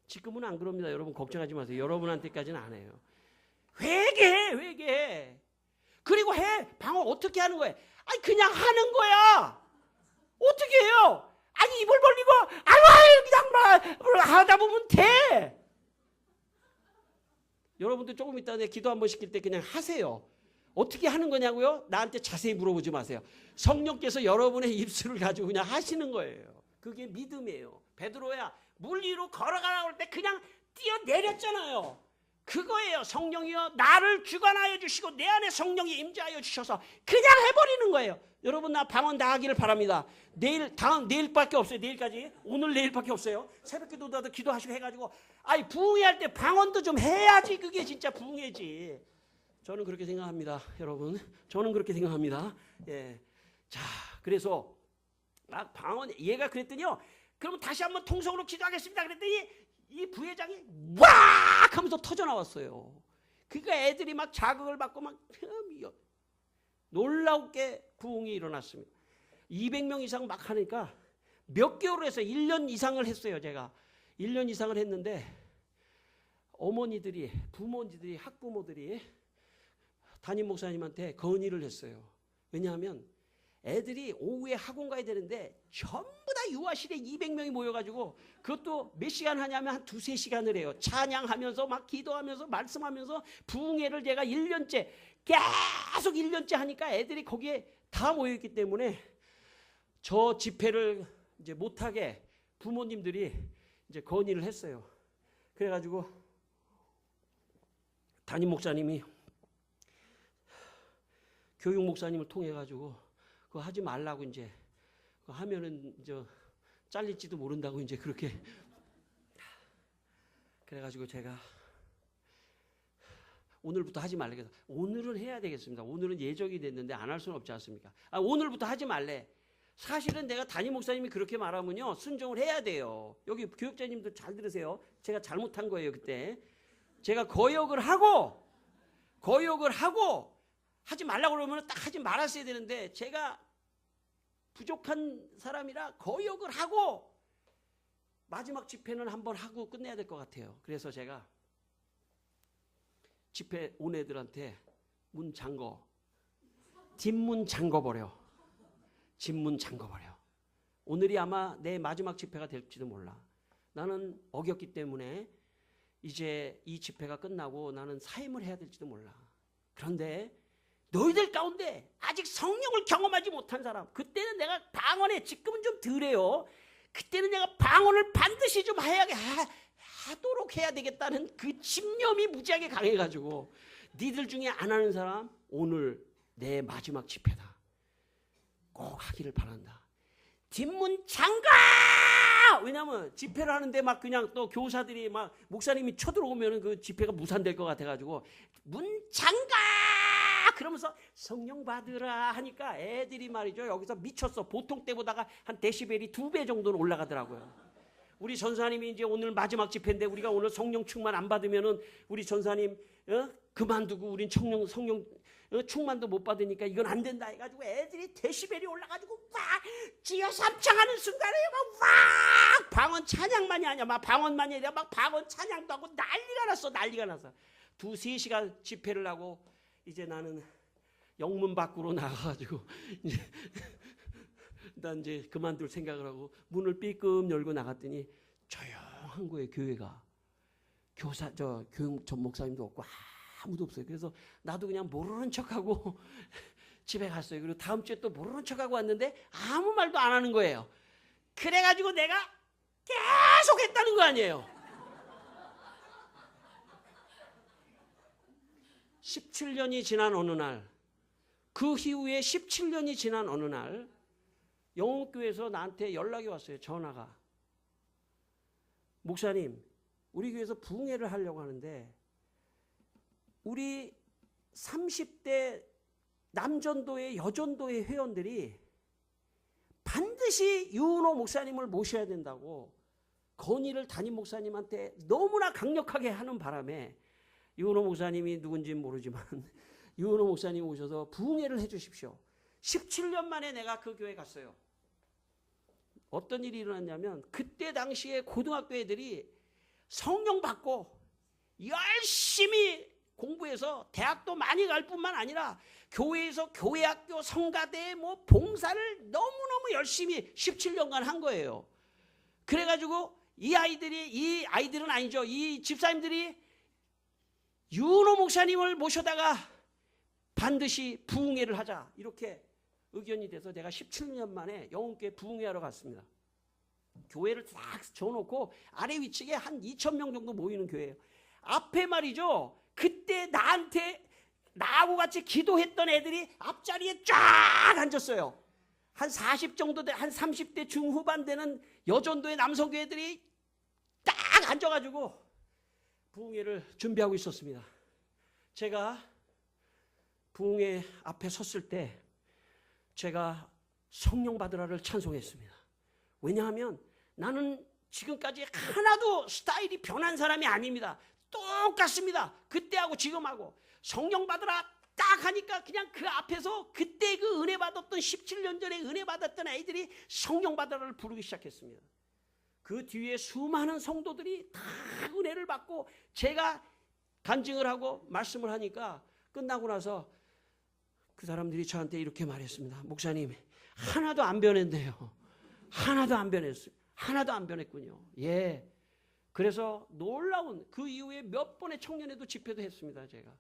지금은 안 그럽니다. 여러분 걱정하지 마세요. 여러분한테까지는 안 해요. 회개. 그리고 방언 어떻게 하는 거예요? 아니 그냥 하는 거야. 어떻게 해요? 아니 입을 벌리고 그냥 하다 보면 돼. 여러분들 조금 이따 기도 한번 시킬 때 그냥 하세요. 어떻게 하는 거냐고요? 나한테 자세히 물어보지 마세요. 성령께서 여러분의 입술을 가지고 그냥 하시는 거예요. 그게 믿음이에요. 베드로야 물 위로 걸어가라고 할 때 그냥 뛰어내렸잖아요. 그거예요. 성령이여 나를 주관하여 주시고 내 안에 성령이 임재하여 주셔서 그냥 해버리는 거예요. 여러분 나 방언 다 하기를 바랍니다. 내일밖에 없어요. 내일까지. 오늘 내일밖에 없어요. 새벽기도도 기도하시고 해가지고 부흥회 할 때 방언도 좀 해야지 그게 진짜 부흥회지. 저는 그렇게 생각합니다. 여러분 저는 그렇게 생각합니다. 예. 자 그래서 막 방언 얘가 그랬더니요. 그러면 다시 한번 통성으로 기도하겠습니다. 그랬더니 이 부회장이 왁 하면서 터져 나왔어요. 그러니까 애들이 막 자극을 받고 막 놀랍게 부흥이 일어났습니다. 200명 이상 막 하니까 몇 개월을 했어요. 1년 이상을 했어요. 제가 1년 이상을 했는데 어머니들이, 부모님들이, 학부모들이 담임 목사님한테 건의를 했어요. 왜냐하면 애들이 오후에 학원 가야 되는데 전부 다 유아실에 200명이 모여가지고 그것도 몇 시간 하냐면 한 2-3시간을 해요. 찬양하면서 막 기도하면서 말씀하면서 부흥회를 제가 1년째 계속 1년째 하니까 애들이 거기에 다 모여있기 때문에 저 집회를 이제 못하게 부모님들이 이제 건의를 했어요. 그래가지고 담임 목사님이 교육 목사님을 통해 가지고 그거 하지 말라고 이제 그거 하면은 이제 잘릴지도 모른다고 이제 그렇게 그래가지고 제가 오늘부터 하지 말래. 그래서 오늘은 해야 되겠습니다. 오늘은 예정이 됐는데 안 할 수는 없지 않습니까? 오늘부터 하지 말래. 사실은 내가 담임 목사님이 그렇게 말하면요 순종을 해야 돼요. 여기 교육자님들 잘 들으세요. 제가 잘못한 거예요. 그때 제가 거역을 하고 하지 말라고 그러면 딱 하지 말았어야 되는데 제가 부족한 사람이라 거역을 하고 마지막 집회는 한번 하고 끝내야 될 것 같아요. 그래서 제가 집회 온 애들한테 문 잠궈, 뒷문 잠궈버려. 뒷문 잠궈버려. 오늘이 아마 내 마지막 집회가 될지도 몰라. 나는 어겼기 때문에 이제 이 집회가 끝나고 나는 사임을 해야 될지도 몰라. 그런데 너희들 가운데 아직 성령을 경험하지 못한 사람, 그때는 내가 방언에, 지금은 좀 덜해요. 그때는 내가 방언을 반드시 좀 하도록 해야 되겠다는 그 집념이 무지하게 강해가지고 니들 중에 안 하는 사람 오늘 내 마지막 집회다. 꼭 하기를 바란다. 뒷문 잠가! 왜냐면 집회를 하는데 막 그냥 또 교사들이 막 목사님이 쳐들어오면 그 집회가 무산될 것 같아가지고 문 잠가! 그러면서 성령 받으라 하니까 애들이 말이죠. 여기서 미쳤어. 보통 때보다가 한 데시벨이 2배 정도는 올라가더라고요. 우리 전사님이 이제 오늘 마지막 집회인데 우리가 오늘 성령 충만 안 받으면은 우리 전사님 그만두고 우린 성령 충만도 못 받으니까 이건 안 된다 해가지고 애들이 데시벨이 올라가지고 막 지어 삼창하는 순간에 막 방언 찬양만이 아니야. 막 방언만이 아니라 막 방언 찬양도 하고 난리가 났어. 2-3시간 집회를 하고 이제 나는 영문 밖으로 나가가지고 이제 난 이제 그만둘 생각을 하고 문을 삐끔 열고 나갔더니 조용한 거예요. 교회가 교육 전 목사님도 없고 아무도 없어요. 그래서 나도 그냥 모르는 척하고 집에 갔어요. 그리고 다음 주에 또 모르는 척하고 왔는데 아무 말도 안 하는 거예요. 그래가지고 내가 계속 했다는 거 아니에요. 17년이 지난 어느 날, 그 이후에 17년이 지난 어느 날 영흥교회에서 나한테 연락이 왔어요. 전화가. 목사님, 우리 교회에서 부흥회를 하려고 하는데 우리 30대 남전도회, 여전도회 회원들이 반드시 유은호 목사님을 모셔야 된다고 건의를 담임 목사님한테 너무나 강력하게 하는 바람에 유은호 목사님이 누군지는 모르지만 유은호 목사님 오셔서 부흥회를 해 주십시오. 17년 만에 내가 그 교회 갔어요. 어떤 일이 일어났냐면 그때 당시에 고등학교 애들이 성령 받고 열심히 공부해서 대학도 많이 갈 뿐만 아니라 교회에서 교회학교 성가대에 뭐 봉사를 너무너무 열심히 17년간 한 거예요. 그래가지고 이 아이들은 아니죠. 이 집사님들이 유은호 목사님을 모셔다가 반드시 부흥회를 하자 이렇게 의견이 돼서 내가 17년 만에 영흥교회 부흥회하러 갔습니다. 교회를 딱 줘놓고 아래 위층에 한 2,000명 정도 모이는 교회예요. 앞에 말이죠. 그때 나하고 같이 기도했던 애들이 앞자리에 쫙 앉았어요. 한 40 정도 한 30대 중후반 되는 여전도의 남성교회들이 딱 앉아가지고 부흥회를 준비하고 있었습니다. 제가 부흥회 앞에 섰을 때 제가 성령 받으라를 찬송했습니다. 왜냐하면 나는 지금까지 하나도 스타일이 변한 사람이 아닙니다. 똑같습니다. 그때하고 지금하고. 성령 받으라 딱 하니까 그냥 그 앞에서 그때 그 은혜 받았던 17년 전에 은혜 받았던 아이들이 성령 받으라를 부르기 시작했습니다. 그 뒤에 수많은 성도들이 다 은혜를 받고 제가 간증을 하고 말씀을 하니까 끝나고 나서 그 사람들이 저한테 이렇게 말했습니다. 목사님, 하나도 안 변했네요. 하나도 안 변했어요. 하나도 안 변했군요. 예. 그래서 놀라운 그 이후에 몇 번의 청년회도 집회도 했습니다. 제가.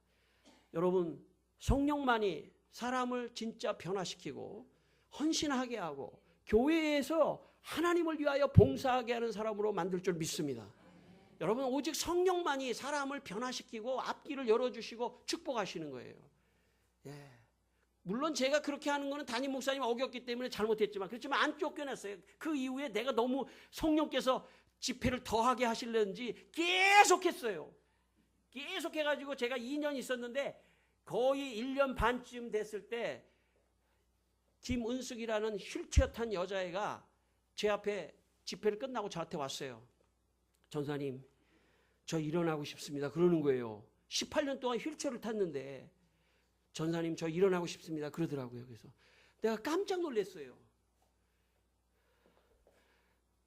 여러분, 성령만이 사람을 진짜 변화시키고 헌신하게 하고 교회에서 하나님을 위하여 봉사하게 하는 사람으로 만들 줄 믿습니다. 여러분, 오직 성령만이 사람을 변화시키고 앞길을 열어주시고 축복하시는 거예요. 예. 물론 제가 그렇게 하는 거는 담임 목사님 어겼기 때문에 잘못했지만, 그렇지만 안 쫓겨났어요. 그 이후에 내가 너무 성령께서 집회를 더하게 하시려는지 계속했어요. 계속해가지고 제가 2년 있었는데 거의 1년 반쯤 됐을 때 김은숙이라는 휠체어 탄 여자애가 제 앞에 집회를 끝나고 저한테 왔어요. 전사님, 저 일어나고 싶습니다. 그러는 거예요. 18년 동안 휠체어를 탔는데 전사님, 저 일어나고 싶습니다. 그러더라고요. 그래서 내가 깜짝 놀랐어요.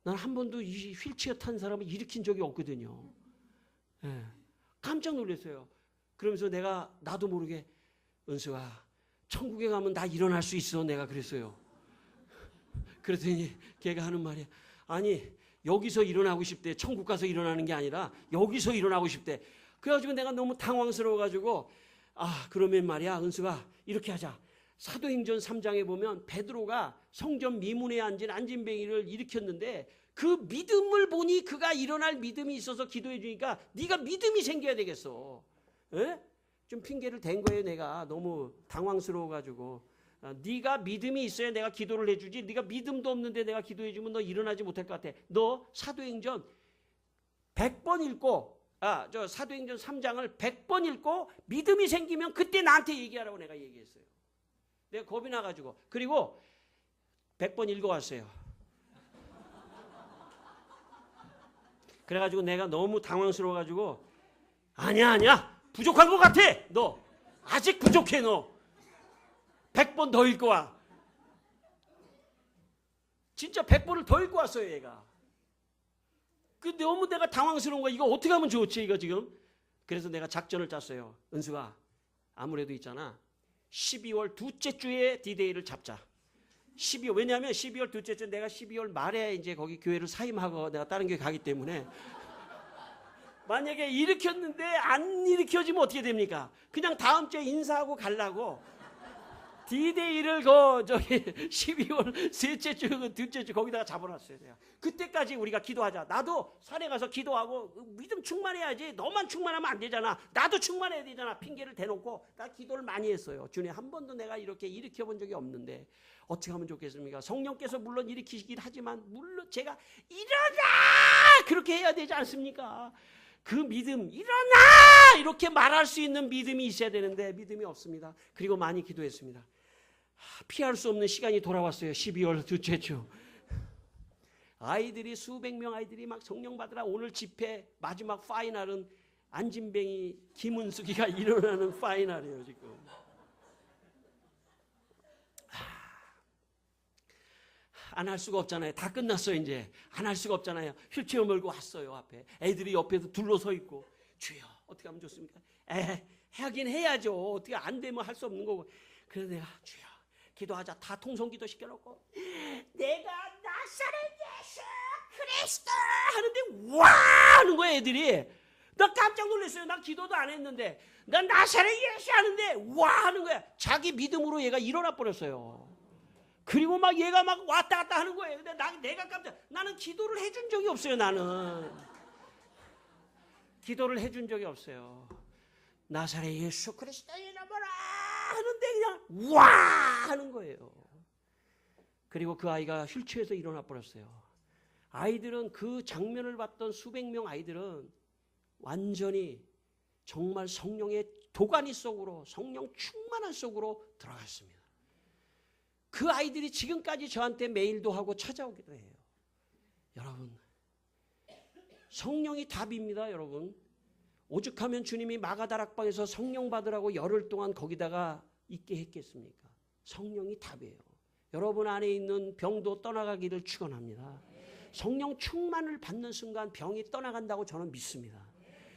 난 한 번도 이 휠체어 탄 사람을 일으킨 적이 없거든요. 예, 깜짝 놀랐어요. 그러면서 내가 나도 모르게 은수아, 천국에 가면 나 일어날 수 있어. 내가 그랬어요. 그랬더니 걔가 하는 말이, 아니 여기서 일어나고 싶대. 천국 가서 일어나는 게 아니라 여기서 일어나고 싶대. 그래가지고 내가 너무 당황스러워가지고, 아 그러면 말이야 은수가 이렇게 하자. 사도행전 3장에 보면 베드로가 성전 미문에 앉은 안진뱅이를 일으켰는데 그 믿음을 보니 그가 일어날 믿음이 있어서 기도해 주니까 네가 믿음이 생겨야 되겠어. 에? 좀 핑계를 댄 거예요. 내가 너무 당황스러워가지고. 네가 믿음이 있어야 내가 기도를 해주지. 네가 믿음도 없는데 내가 기도해주면 너 일어나지 못할 것 같아. 너 사도행전 100번 읽고, 저 사도행전 3장을 100번 읽고 믿음이 생기면 그때 나한테 얘기하라고 내가 얘기했어요. 내가 겁이 나가지고. 그리고 100번 읽어왔어요. 그래가지고 내가 너무 당황스러워가지고, 아니야 부족한 것 같아. 너 아직 부족해. 너 100번 더 읽고 와. 진짜 100번을 더 읽고 왔어요 얘가. 너무 내가 당황스러운 거야. 이거 어떻게 하면 좋지 이거 지금. 그래서 내가 작전을 짰어요. 은수가 아무래도 있잖아, 12월 둘째 주에 디데이를 잡자. 12월, 왜냐하면 12월 둘째 주 내가 12월 말에 이제 거기 교회를 사임하고 내가 다른 교회 가기 때문에 만약에 일으켰는데 안 일으켜지면 어떻게 됩니까? 그냥 다음 주에 인사하고 가려고 디데이를 12월 셋째 주, 둘째 주 거기다가 잡아놨어요. 내가. 그때까지 우리가 기도하자. 나도 산에 가서 기도하고 믿음 충만해야지. 너만 충만하면 안 되잖아. 나도 충만해야 되잖아. 핑계를 대놓고 나 기도를 많이 했어요. 주님, 한 번도 내가 이렇게 일으켜본 적이 없는데 어떻게 하면 좋겠습니까? 성령께서 물론 일으키시긴 하지만 물론 제가 일어나! 그렇게 해야 되지 않습니까? 그 믿음, 일어나! 이렇게 말할 수 있는 믿음이 있어야 되는데 믿음이 없습니다. 그리고 많이 기도했습니다. 피할 수 없는 시간이 돌아왔어요. 12월 둘째 주. 아이들이 수백 명 아이들이 막 성령 받으라. 오늘 집회 마지막 파이널은 안진뱅이 김은숙이가 일어나는 파이널이에요 지금. 안 할 수가 없잖아요. 다 끝났어요 이제. 안 할 수가 없잖아요. 휠체어 몰고 왔어요 앞에. 애들이 옆에서 둘러서 있고, 주여 어떻게 하면 좋습니까? 하긴 해야죠. 어떻게 안 되면 할 수 없는 거고. 그래서 내가 주여 기도하자. 다 통성기도 시켜놓고 내가 나사렛 예수 그리스도 하는데 와 하는 거야 애들이. 나 깜짝 놀랐어요. 나 기도도 안 했는데 난 나사렛 예수 하는데 와 하는 거야. 자기 믿음으로 얘가 일어나 버렸어요. 그리고 막 얘가 막 왔다 갔다 하는 거예요. 근데 내가 나는 기도를 해준 적이 없어요. 나는 기도를 해준 적이 없어요. 나사렛 예수 그리스도 일어나라 하는데 그냥 와 하는 거예요. 그리고 그 아이가 휠체어에서 일어나 버렸어요. 아이들은 그 장면을 봤던 수백 명 아이들은 완전히 정말 성령의 도가니 속으로, 성령 충만한 속으로 들어갔습니다. 그 아이들이 지금까지 저한테 메일도 하고 찾아오기도 해요. 여러분, 성령이 답입니다. 여러분, 오죽하면 주님이 마가다락방에서 성령 받으라고 열흘 동안 거기다가 있게 했겠습니까? 성령이 답이에요. 여러분 안에 있는 병도 떠나가기를 축원합니다. 성령 충만을 받는 순간 병이 떠나간다고 저는 믿습니다.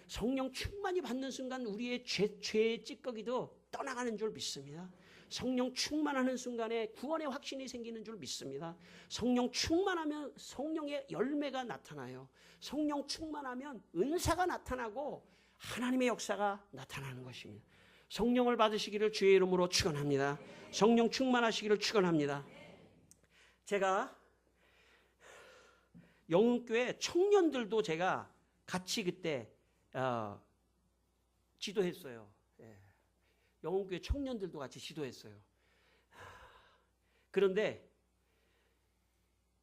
성령 충만이 받는 순간 우리의 죄의 찌꺼기도 떠나가는 줄 믿습니다. 성령 충만하는 순간에 구원의 확신이 생기는 줄 믿습니다. 성령 충만하면 성령의 열매가 나타나요. 성령 충만하면 은사가 나타나고 하나님의 역사가 나타나는 것입니다. 성령을 받으시기를 주의 이름으로 축원합니다. 성령 충만하시기를 축원합니다. 제가 영흥교회 청년들도 제가 같이 그때 지도했어요. 영흥교회 청년들도 같이 지도했어요. 그런데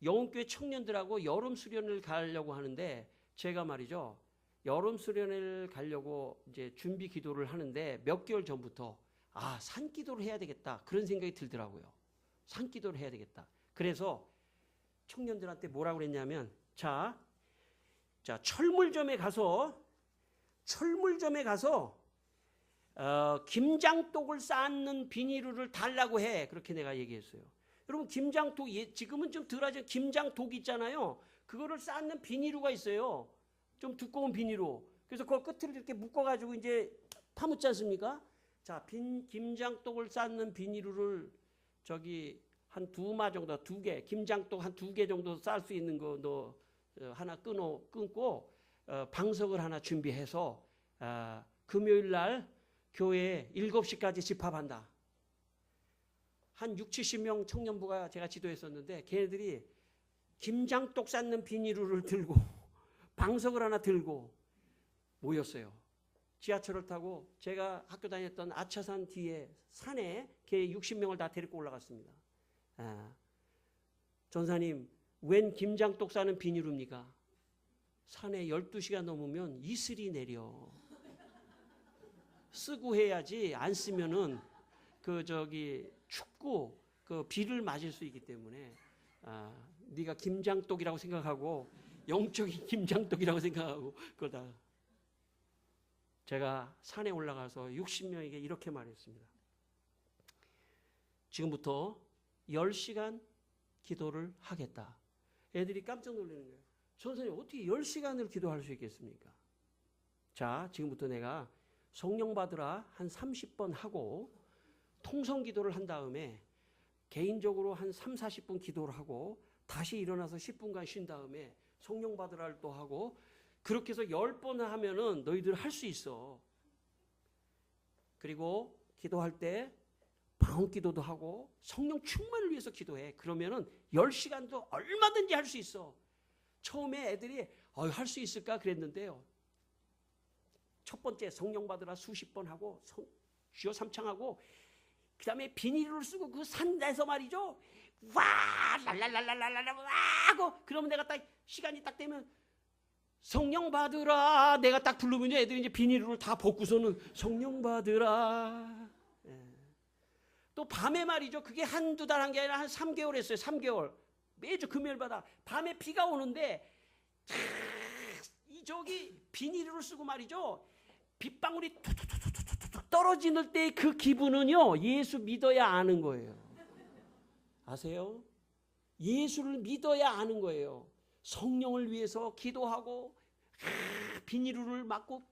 영흥교회 청년들하고 여름 수련을 가려고 하는데 제가 말이죠. 여름 수련을 가려고 이제 준비 기도를 하는데 몇 개월 전부터 산기도를 해야 되겠다. 그런 생각이 들더라고요. 산기도를 해야 되겠다. 그래서 청년들한테 뭐라고 그랬냐면 자, 철물점에 가서 김장독을 쌓는 비닐을 달라고 해. 그렇게 내가 얘기했어요. 여러분 김장독 지금은 좀 덜하죠. 김장독 있잖아요. 그거를 쌓는 비닐루가 있어요. 좀 두꺼운 비닐루. 그래서 그 끝을 이렇게 묶어가지고 이제 파묻지 않습니까? 자, 김장독을 쌓는 비닐루를 저기 한 2마 정도, 2개, 김장독 한 2개 정도 쌓을 수 있는 거 너 하나 끊고 방석을 하나 준비해서 금요일 날 교회에 7시까지 집합한다. 한 60-70명 청년부가 제가 지도했었는데 걔네들이 김장독 쌓는 비닐루를 들고 방석을 하나 들고 모였어요. 지하철을 타고 제가 학교 다녔던 아차산 뒤에 산에 걔 60명을 다 데리고 올라갔습니다. 전사님, 웬 김장독 싸는 비닐루입니까? 산에 12시간 넘으면 이슬이 내려. 쓰고 해야지 안 쓰면은 춥고 비를 맞을 수 있기 때문에 네가 김장독이라고 생각하고 영적인 김장독이라고 생각하고 그러다 제가 산에 올라가서 60명에게 이렇게 말했습니다. 지금부터 10시간 기도를 하겠다. 애들이 깜짝 놀라는 거예요. 선생님 어떻게 10시간을 기도할 수 있겠습니까? 자, 지금부터 내가 성령 받으라 한 30번 하고 통성 기도를 한 다음에 개인적으로 한 30-40분 기도를 하고 다시 일어나서 10분간 쉰 다음에 성령 받으라를 또 하고 그렇게 해서 10번 하면은 너희들 할 수 있어. 그리고 기도할 때 방언 기도도 하고 성령 충만을 위해서 기도해. 그러면은 10시간도 얼마든지 할 수 있어. 처음에 애들이 할 수 있을까 그랬는데요. 첫 번째 성령 받으라 수십 번 하고 주여 삼창하고 그 다음에 비닐을 쓰고 그 산에서 말이죠. 와 랄랄랄랄랄라 와 하고 그러면 내가 딱 시간이 딱 되면 성령 받으라 내가 딱 부르면 애들이 이제 비닐을 다 벗고서는 성령 받으라. 또 밤에 말이죠. 그게 한두 달 한 게 아니라 한 3개월 했어요. 3개월. 매주 금요일마다 밤에 비가 오는데 저기 비닐을 쓰고 말이죠. 빗방울이 툭툭툭툭툭 떨어지는 때 그 기분은요. 예수 믿어야 아는 거예요. 아세요? 예수를 믿어야 아는 거예요. 성령을 위해서 기도하고 비닐을 맞고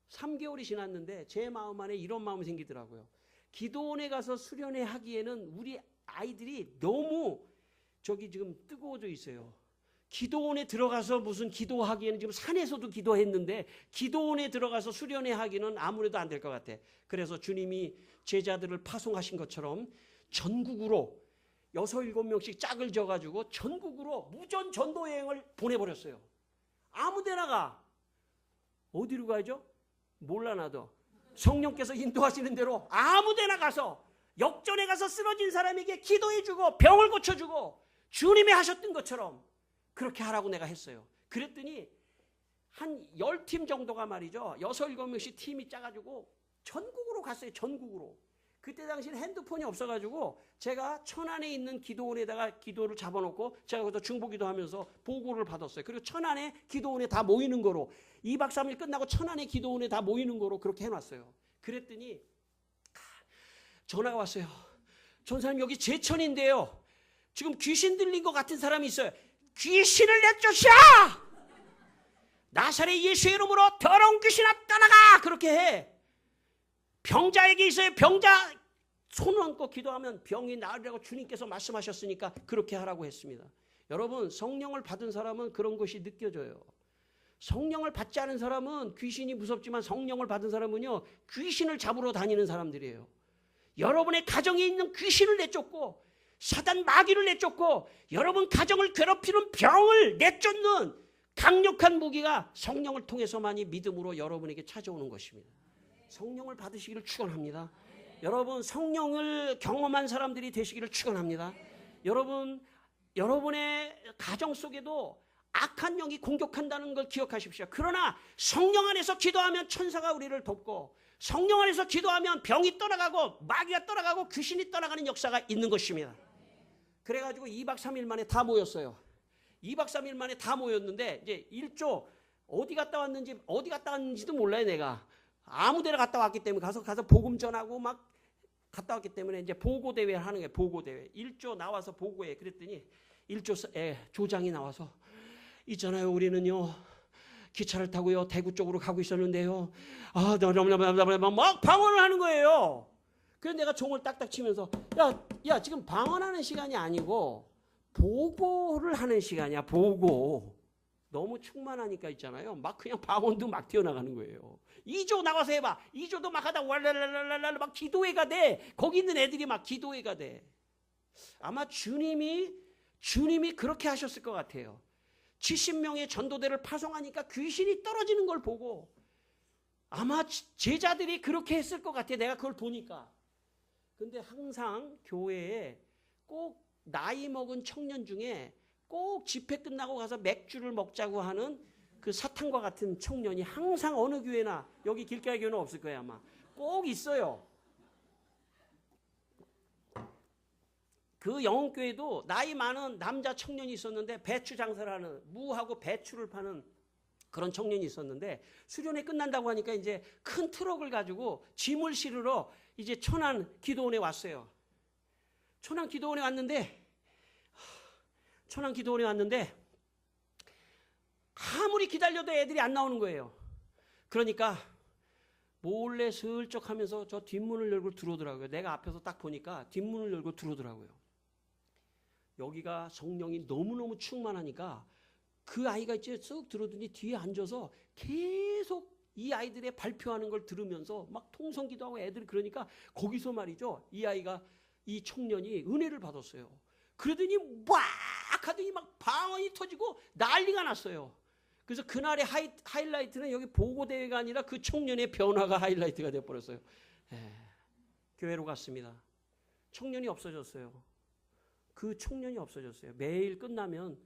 3개월이 지났는데 제 마음 안에 이런 마음이 생기더라고요. 기도원에 가서 수련회 하기에는 우리 아이들이 너무 지금 뜨거워져 있어요. 기도원에 들어가서 무슨 기도하기에는 지금 산에서도 기도했는데 기도원에 들어가서 수련회 하기는 아무래도 안 될 것 같아. 그래서 주님이 제자들을 파송하신 것처럼 전국으로 6-7명씩 짝을 져가지고 전국으로 무전 전도 여행을 보내버렸어요. 아무데나 가. 어디로 가야죠? 몰라 나도. 성령께서 인도하시는 대로 아무데나 가서 역전에 가서 쓰러진 사람에게 기도해주고 병을 고쳐주고 주님이 하셨던 것처럼 그렇게 하라고 내가 했어요. 그랬더니 한 10팀 정도가 말이죠. 6-7명씩 팀이 짜가지고 전국으로 갔어요. 전국으로. 그때 당시에는 핸드폰이 없어가지고 제가 천안에 있는 기도원에다가 기도를 잡아놓고 제가 거기서 중보기도 하면서 보고를 받았어요. 그리고 천안에 기도원에 다 모이는 거로 2박 3일 끝나고 천안에 기도원에 다 모이는 거로 그렇게 해놨어요. 그랬더니 전화가 왔어요. 전사님 여기 제천인데요. 지금 귀신 들린 것 같은 사람이 있어요. 귀신을 내쫓아! 나사렛 예수의 이름으로 더러운 귀신아 떠나가! 그렇게 해. 병자에게 있어요. 병자 손을 얹고 기도하면 병이 나으리라고 주님께서 말씀하셨으니까 그렇게 하라고 했습니다. 여러분, 성령을 받은 사람은 그런 것이 느껴져요. 성령을 받지 않은 사람은 귀신이 무섭지만 성령을 받은 사람은요, 귀신을 잡으러 다니는 사람들이에요. 여러분의 가정에 있는 귀신을 내쫓고 사단 마귀를 내쫓고 여러분 가정을 괴롭히는 병을 내쫓는 강력한 무기가 성령을 통해서만이 믿음으로 여러분에게 찾아오는 것입니다. 성령을 받으시기를 축원합니다. 여러분, 성령을 경험한 사람들이 되시기를 축원합니다. 여러분의 가정 속에도 악한 영이 공격한다는 걸 기억하십시오. 그러나 성령 안에서 기도하면 천사가 우리를 돕고 성령 안에서 기도하면 병이 떠나가고 마귀가 떠나가고 귀신이 떠나가는 역사가 있는 것입니다. 그래가지고 2박 3일 만에 다 모였어요. 2박 3일 만에 다 모였는데 이제 1조 어디 갔다 왔는지도 몰라요. 내가 아무 데나 갔다 왔기 때문에 가서 복음 전하고 막 갔다 왔기 때문에 이제 보고 대회를 하는 거예요. 보고 대회. 1조 나와서 보고해. 그랬더니 1조 조장이 나와서 있잖아요. 우리는요 기차를 타고요 대구 쪽으로 가고 있었는데요. 막 방언을 하는 거예요. 그래서 내가 종을 딱딱 치면서 야 지금 방언하는 시간이 아니고 보고를 하는 시간이야. 보고. 너무 충만하니까 있잖아요. 막 그냥 방언도 막 튀어나가는 거예요. 2조 나와서 해봐. 2조도 막 하다 왈랄랄랄랄 막 기도회가 돼. 거기 있는 애들이 막 기도회가 돼. 아마 주님이 그렇게 하셨을 것 같아요. 70명의 전도대를 파송하니까 귀신이 떨어지는 걸 보고 아마 제자들이 그렇게 했을 것 같아. 내가 그걸 보니까. 근데 항상 교회에 꼭 나이 먹은 청년 중에 꼭 집회 끝나고 가서 맥주를 먹자고 하는 그 사탄과 같은 청년이 항상 어느 교회나, 여기 길가의 교회는 없을 거예요 아마. 꼭 있어요. 그 영흥교회도 나이 많은 남자 청년이 있었는데 배추 장사를 하는, 무하고 배추를 파는 그런 청년이 있었는데 수련회 끝난다고 하니까 이제 큰 트럭을 가지고 짐을 실으러 이제 천안 기도원에 왔어요. 천안 기도원에 왔는데 아무리 기다려도 애들이 안 나오는 거예요. 그러니까 몰래 슬쩍 하면서 저 뒷문을 열고 들어오더라고요. 내가 앞에서 딱 보니까 뒷문을 열고 들어오더라고요. 여기가 성령이 너무너무 충만하니까 그 아이가 이제 쓱 들어오더니 뒤에 앉아서 계속 이 아이들의 발표하는 걸 들으면서 막 통성기도 하고 애들이 그러니까 거기서 말이죠. 이 청년이 은혜를 받았어요. 그러더니 막 하더니 막 방언이 터지고 난리가 났어요. 그래서 그날의 하이라이트는 여기 보고대회가 아니라 그 청년의 변화가 하이라이트가 되어버렸어요. 교회로 갔습니다. 청년이 없어졌어요. 그 청년이 없어졌어요. 매일 끝나면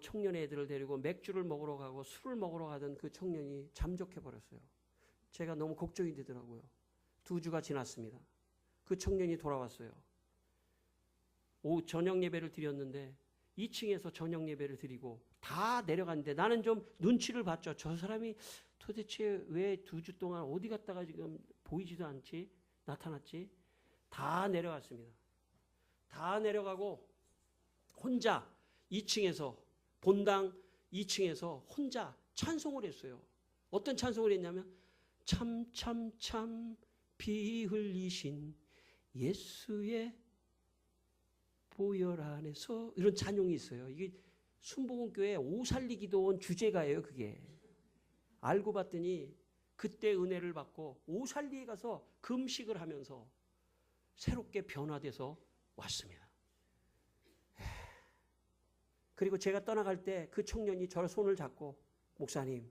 청년의 애들을 데리고 맥주를 먹으러 가고 술을 먹으러 가던 그 청년이 잠적해버렸어요. 제가 너무 걱정이 되더라고요. 2주가 지났습니다. 그 청년이 돌아왔어요. 오후 저녁 예배를 드렸는데 2층에서 저녁 예배를 드리고 다 내려갔는데 나는 좀 눈치를 봤죠. 저 사람이 도대체 왜 2주 동안 어디 갔다가 지금 보이지도 않지? 나타났지? 다 내려갔습니다. 다 내려가고 혼자 2층에서 본당 2층에서 혼자 찬송을 했어요. 어떤 찬송을 했냐면 참 피 흘리신 예수의 보혈 안에서, 이런 찬송이 있어요. 이게 순복음교회 오살리 기도원 주제가예요. 그게 알고 봤더니 그때 은혜를 받고 오살리에 가서 금식을 하면서 새롭게 변화돼서 왔습니다. 그리고 제가 떠나갈 때 그 청년이 저를 손을 잡고 목사님,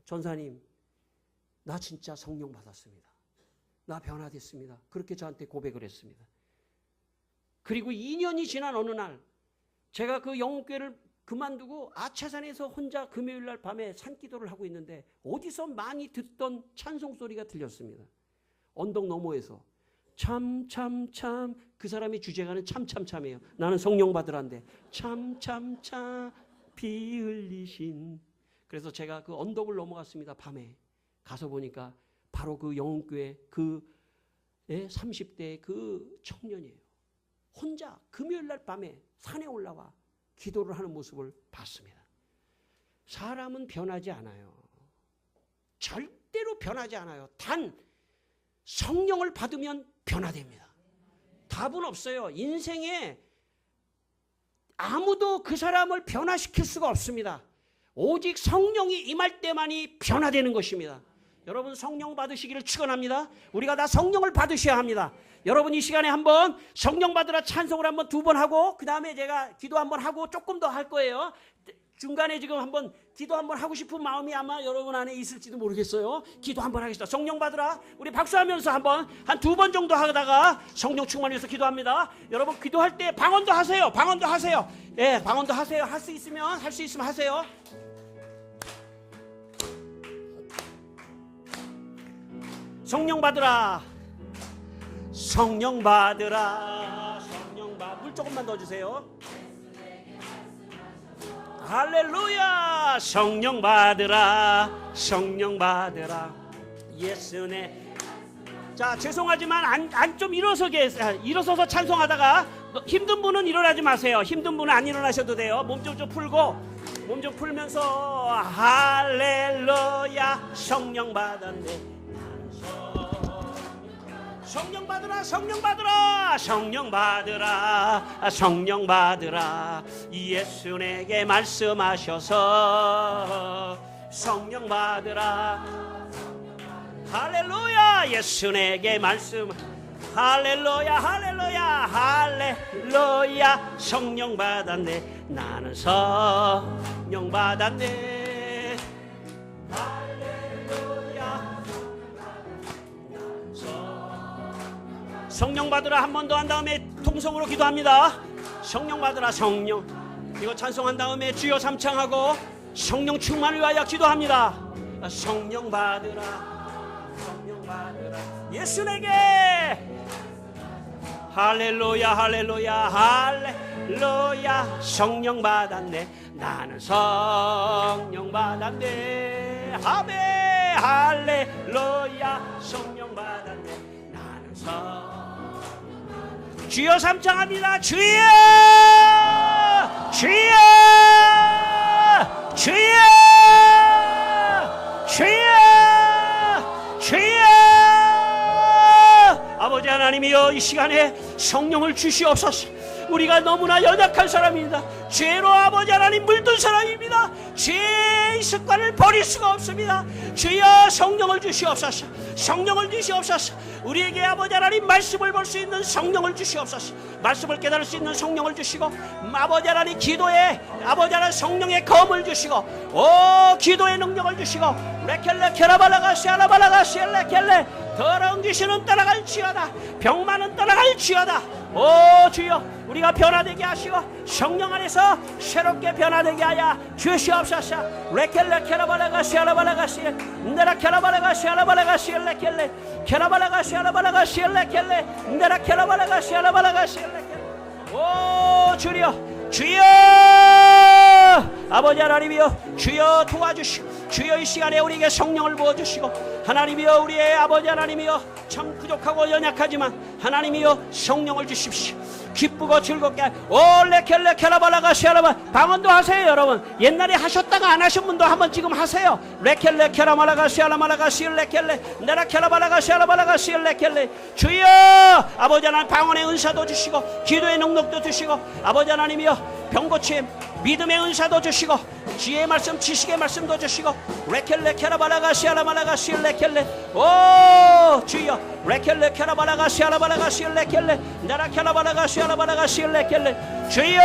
전사님, 나 진짜 성령 받았습니다. 나 변화됐습니다. 그렇게 저한테 고백을 했습니다. 그리고 2년이 지난 어느 날 제가 그 영웅교회를 그만두고 아차산에서 혼자 금요일 날 밤에 산기도를 하고 있는데 어디서 많이 듣던 찬송 소리가 들렸습니다. 언덕 너머에서 참 그 사람이 주제가는 참이에요. 나는 성령 받으란데 참 피 흘리신. 그래서 제가 그 언덕을 넘어갔습니다. 밤에 가서 보니까 바로 그 영웅교회 그 30대 그 청년이에요. 혼자 금요일 날 밤에 산에 올라와 기도를 하는 모습을 봤습니다. 사람은 변하지 않아요. 절대로 변하지 않아요. 단 성령을 받으면 변화됩니다. 답은 없어요. 인생에 아무도 그 사람을 변화시킬 수가 없습니다. 오직 성령이 임할 때만이 변화되는 것입니다. 여러분 성령 받으시기를 축원합니다. 우리가 다 성령을 받으셔야 합니다. 여러분 이 시간에 한번 성령 받으라 찬송을 한번 2번 하고 그 다음에 제가 기도 한번 하고 조금 더 할 거예요. 중간에 지금 한번 기도 한번 하고 싶은 마음이 아마 여러분 안에 있을지도 모르겠어요. 기도 한번 하겠습니다. 성령 받으라. 우리 박수하면서 한번 한 2번 정도 하다가 성령 충만해서 기도합니다. 여러분 기도할 때 방언도 하세요. 방언도 하세요. 예, 방언도 하세요. 할 수 있으면 하세요. 성령 받으라. 성령 받으라. 성령 받. 물 조금만 더 주세요. 할렐루야. 성령 받으라. 성령 받으라. 예수네. 자, 죄송하지만 안 좀 일어서서 찬송하다가 힘든 분은 일어나지 마세요. 힘든 분은 안 일어나셔도 돼요. 몸 좀 풀고 몸 좀 풀면서 할렐루야. 성령 받았네. 성령 받으라. 성령 받으라. 성령 받으라. 성령 받으라. 예수 내게 말씀하셔서 성령 받으라. 할렐루야. 예수 내게 말씀. 할렐루야. 할렐루야. 할렐루야. 성령 받았네. 나는 성령 받았네. 성령 받으라 한 번 더 한 다음에 통성으로 기도합니다. 성령 받으라. 성령. 이거 찬송한 다음에 주여 삼창하고 성령 충만을 위하여 기도합니다. 성령 받으라. 성령 받으라. 예수 내게. 할렐루야. 할렐루야. 할렐루야. 성령 받았네. 나는 성령 받았네. 아멘. 할렐루야. 성령 받았네. 나는 주여 삼창합니다. 주여. 주여. 주여. 주여. 주여. 아버지 하나님이여 이 시간에 성령을 주시옵소서. 우리가 너무나 연약한 사람입니다. 죄로 아버지 하나님 물든 사람입니다. 죄의 습관을 버릴 수가 없습니다. 주여 성령을 주시옵소서. 성령을 주시옵소서. 우리에게 아버지 하나님 말씀을 볼 수 있는 성령을 주시옵소서. 말씀을 깨달을 수 있는 성령을 주시고 아버지 하나님 기도에 아버지 하나님 성령의 검을 주시고 오 기도의 능력을 주시고 레켈레 케라발라가시 아라발라가시 레켈레 더러운 귀신은 떠나갈지어다. 병만은 떠나갈지어다. 오 주여 우리가 변화되게 하시고 성령 안에서 새롭게 변화되게 하여 주시옵소서. 레켈레 케라발라가시 아라발라가시 내라 케라발라가시 아라발라가시 레켈레 케라발라가시 아라발라가시 레켈레 내라 케라발라가시 아라발라가시 레켈레 오 주여 주여 아버지 하나님이여 주여 도와주시고 주여 이 시간에 우리에게 성령을 부어주시고 하나님이여 우리의 아버지 하나님이여 참 부족하고 연약하지만 하나님이여 성령을 주십시오. 기쁘고 즐겁게 올레켈레 케라발라가 시아라바 방언도 하세요. 여러분 옛날에 하셨다가 안 하신 분도 한번 지금 하세요. 레켈레 케라말라가 시아라말라가 시엘레켈레 내라 케라발라가 시아라발라가 시엘레켈레 주여 아버지 하나님 방언의 은사도 주시고 기도의 능력도 주시고 아버지 하나님이여 병고침 믿음의 은사도 주시고 지혜의 말씀 지식의 말씀도 주시고 레켈레 케라발라가 시아라말라가 시엘레켈레 오 주여 레켈레 케라발라가 시아라발라가 시엘레켈레 내라 케라발라가 시아라발라가 시엘레켈레 주여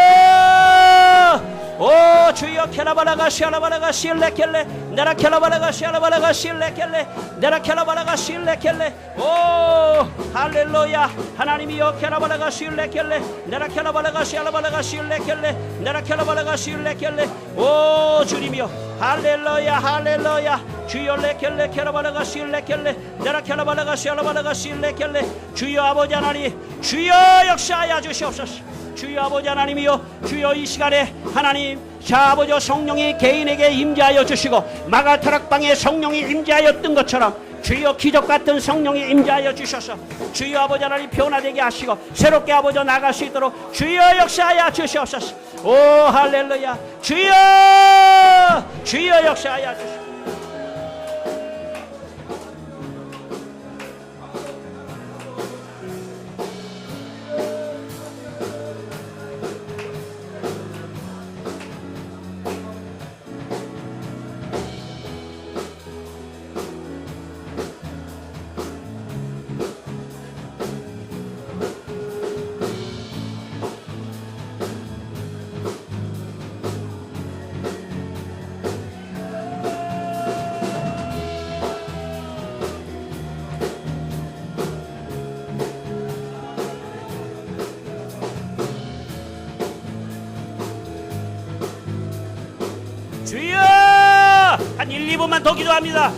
오 주여 케라발라가 시아라발라가 시엘레켈레 내라 케라발라가 시아라발라가 시엘레켈레 내라 케라발라가 시엘레켈레 오 할렐루야 하나님이여 케라발라가 시엘레켈레 내라 케라발라가 시아라발라가 시엘레켈레 내라 케라발라가 시엘레켈레 오 주님이여 할렐루야 할렐루야 주여 레켈레 케라발라가 시엘레켈레 내라 케라발라가 시아라발라가 시엘레켈레 주여 아버지 하나님 주여 역사하여 주시옵소서. 주여 아버지 하나님이여 주여 이 시간에 하나님 자 아버지 성령이 개인에게 임재하여 주시고 마가타락방에 성령이 임재하였던 것처럼 주여 기적같은 성령이 임재하여 주셔서 주여 아버지 하나님 변화되게 하시고 새롭게 아버지 나갈 수 있도록 주여 역사하여 주시옵소서. 오 할렐루야 주여 주여 역사하여 주시옵소서. 주여! 한 1, 2분만 더 기도합니다.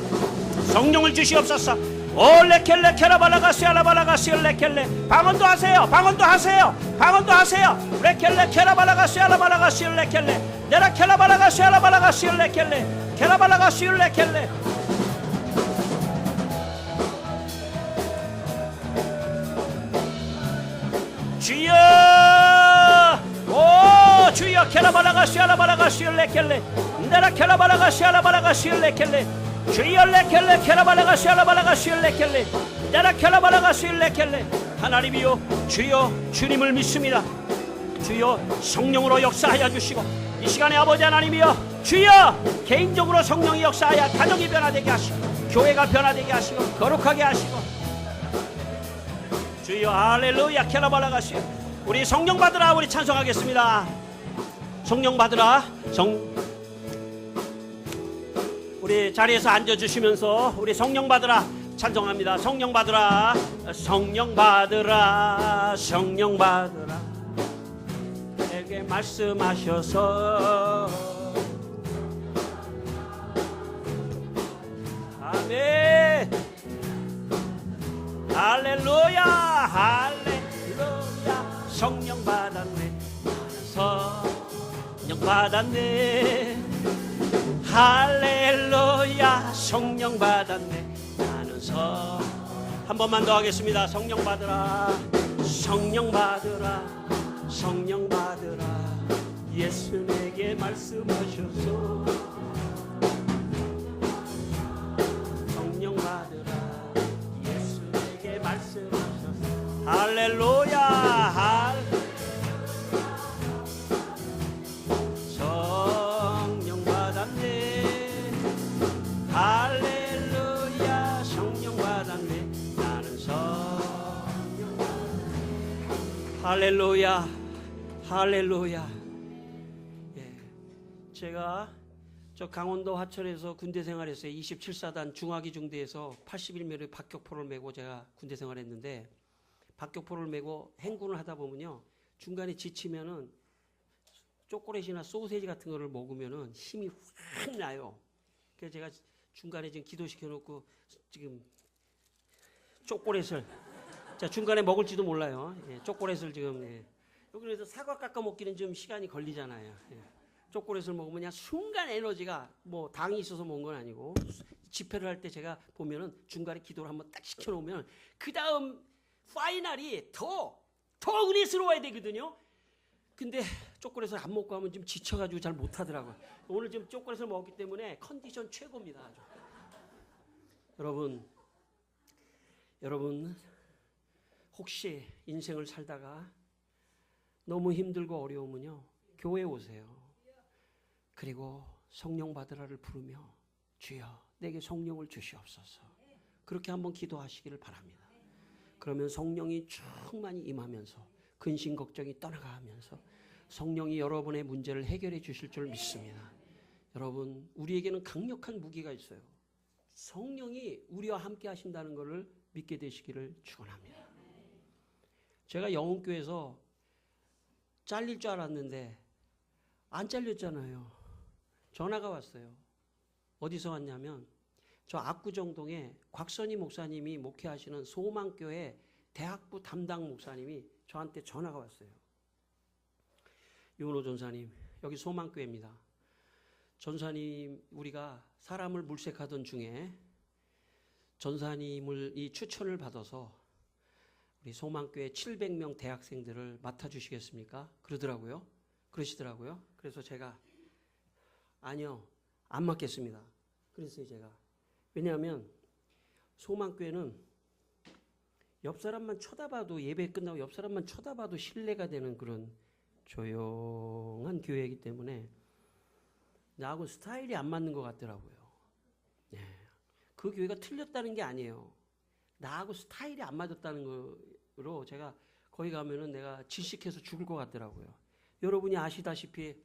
성령을 주시옵소서. 올레켈레 케라발라가시 알라발라가시 레켈레. 방언도 하세요. 방언도 하세요. 방언도 하세요. 레켈레 케라발라가시 알라발라가시 레켈레. 내라 케라발라가시 알라발라가시 레켈레. 케라발라가시 레켈레. 주여! 오 주여! 케라발라가시 알라발라가시 레켈레. 내라 케라발라가시 알라발라가시 레켈레. 주여 레켈레 케라발라가시 알라발라가시 레켈레. 내라 케라발라가시 레켈레. 하나님이여 주여 주님을 믿습니다. 주여 성령으로 역사하여 주시고 이 시간에 아버지 하나님이여 주여 개인적으로 성령이 역사하여 가정이 변화되게 하시고 교회가 변화되게 하시고 거룩하게 하시고 주여 할렐루야 케라발라가시. 우리 성령 받으라. 우리 찬송하겠습니다. 성령 받으라. 우리 자리에서 앉아주시면서 우리 성령 받으라 찬송합니다. 성령 받으라. 성령 받으라. 성령 받으라. 내게 말씀하셔서 아멘. 할렐루야 할렐루야. 성령 받았네. 성령 받았네. 할렐루야 성령 받았네. 나는 한 번만 더 하겠습니다. 성령 받으라. 성령 받으라. 성령 받으라. 예수 내게 말씀하셔서 성령 받으라. 예수 내게 말씀하셔서 할렐루야 할렐루야. 성령 받았네. 할렐루야 성령 받았네. 나는 성령 받았네. 할렐루야 할렐루야. 예, 제가 저 강원도 화천에서 군대 생활했어요. 27사단 중화기 중대에서 81mm 박격포를 메고 제가 군대 생활했는데 박격포를 메고 행군을 하다 보면요 중간에 지치면은 초콜릿이나 소세지 같은 거를 먹으면은 힘이 확 나요. 그래서 제가 중간에 지금 기도시켜 놓고 지금 초콜릿을 자 중간에 먹을지도 몰라요. 예, 초콜릿을 지금 예. 여기서 사과 깎아 먹기는 좀 시간이 걸리잖아요. 예. 초콜릿을 먹으면 그냥 순간 에너지가 뭐 당이 있어서 먹은 건 아니고 집회를 할 때 제가 보면은 중간에 기도를 한번 딱 시켜놓으면 그 다음 파이널이 더 은혜스러워야 되거든요. 근데 초콜릿을 안 먹고 하면 좀 지쳐가지고 잘 못하더라고요. 오늘 지금 초콜릿을 먹었기 때문에 컨디션 최고입니다. 아주. 여러분 혹시 인생을 살다가 너무 힘들고 어려우면요 교회 오세요. 그리고 성령 받으라를 부르며 주여 내게 성령을 주시옵소서. 그렇게 한번 기도하시기를 바랍니다. 그러면 성령이 충만히 임하면서 근심 걱정이 떠나가면서 성령이 여러분의 문제를 해결해 주실 줄 믿습니다. 여러분 우리에게는 강력한 무기가 있어요. 성령이 우리와 함께 하신다는 것을 믿게 되시기를 축원합니다. 제가 영혼교회에서 잘릴 줄 알았는데 안 잘렸잖아요. 전화가 왔어요. 어디서 왔냐면 저 압구정동에 곽선희 목사님이 목회하시는 소망교회 대학부 담당 목사님이 저한테 전화가 왔어요. 윤호 전사님 여기 소망교회입니다. 전사님 우리가 사람을 물색하던 중에 전사님을 이 추천을 받아서 우리 소망교회 700명 대학생들을 맡아주시겠습니까? 그러시더라고요. 그래서 제가 아니요 안 맡겠습니다. 그랬어요 제가. 왜냐하면 소망교회는 옆 사람만 쳐다봐도 예배 끝나고 옆 사람만 쳐다봐도 신뢰가 되는 그런 조용한 교회이기 때문에 나하고 스타일이 안 맞는 것 같더라고요. 네. 그 교회가 틀렸다는 게 아니에요. 나하고 스타일이 안 맞았다는 거로 제가 거기 가면은 내가 질식해서 죽을 것 같더라고요. 여러분이 아시다시피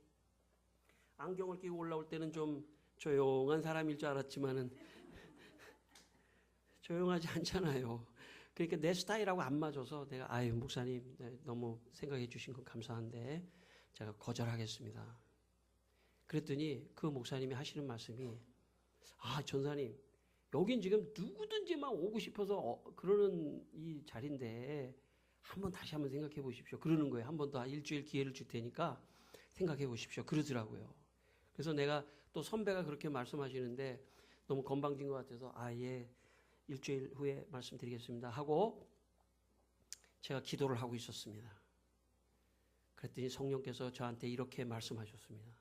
안경을 끼고 올라올 때는 좀 조용한 사람일 줄 알았지만은 조용하지 않잖아요. 그러니까 내 스타일하고 안 맞아서 내가 아유 목사님 너무 생각해 주신 건 감사한데 제가 거절하겠습니다. 그랬더니 그 목사님이 하시는 말씀이, 아, 전사님, 여긴 지금 누구든지 막 오고 싶어서 그러는 이 자리인데 다시 한번 생각해 보십시오. 그러는 거예요. 한 번 더 일주일 기회를 줄 테니까 생각해 보십시오. 그러더라고요. 그래서 내가 또 선배가 그렇게 말씀하시는데 너무 건방진 것 같아서 예, 일주일 후에 말씀드리겠습니다 하고 제가 기도를 하고 있었습니다. 그랬더니 성령께서 저한테 이렇게 말씀하셨습니다.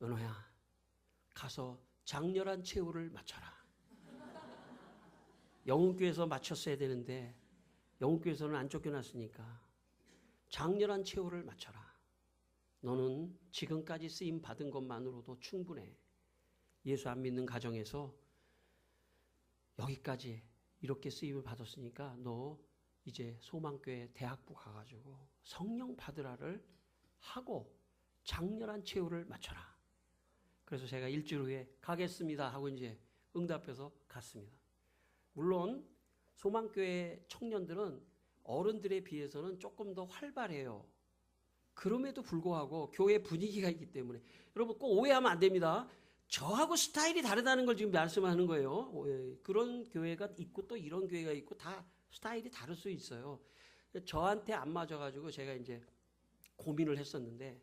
은호야, 가서 장렬한 최후를 맞춰라. 영훈교에서 맞췄어야 되는데 영훈교에서는 안 쫓겨났으니까 장렬한 최후를 맞춰라. 너는 지금까지 쓰임 받은 것만으로도 충분해. 예수 안 믿는 가정에서 여기까지 이렇게 쓰임을 받았으니까 너 이제 소망교회 대학부 가가지고 성령 받으라를 하고 장렬한 최후를 맞춰라. 그래서 제가 일주일 후에 가겠습니다 하고 이제 응답해서 갔습니다. 물론 소망교회 청년들은 어른들에 비해서는 조금 더 활발해요. 그럼에도 불구하고 교회 분위기가 있기 때문에 여러분 꼭 오해하면 안 됩니다. 저하고 스타일이 다르다는 걸 지금 말씀하는 거예요. 그런 교회가 있고 또 이런 교회가 있고 다 스타일이 다를 수 있어요. 저한테 안 맞아가지고 제가 이제 고민을 했었는데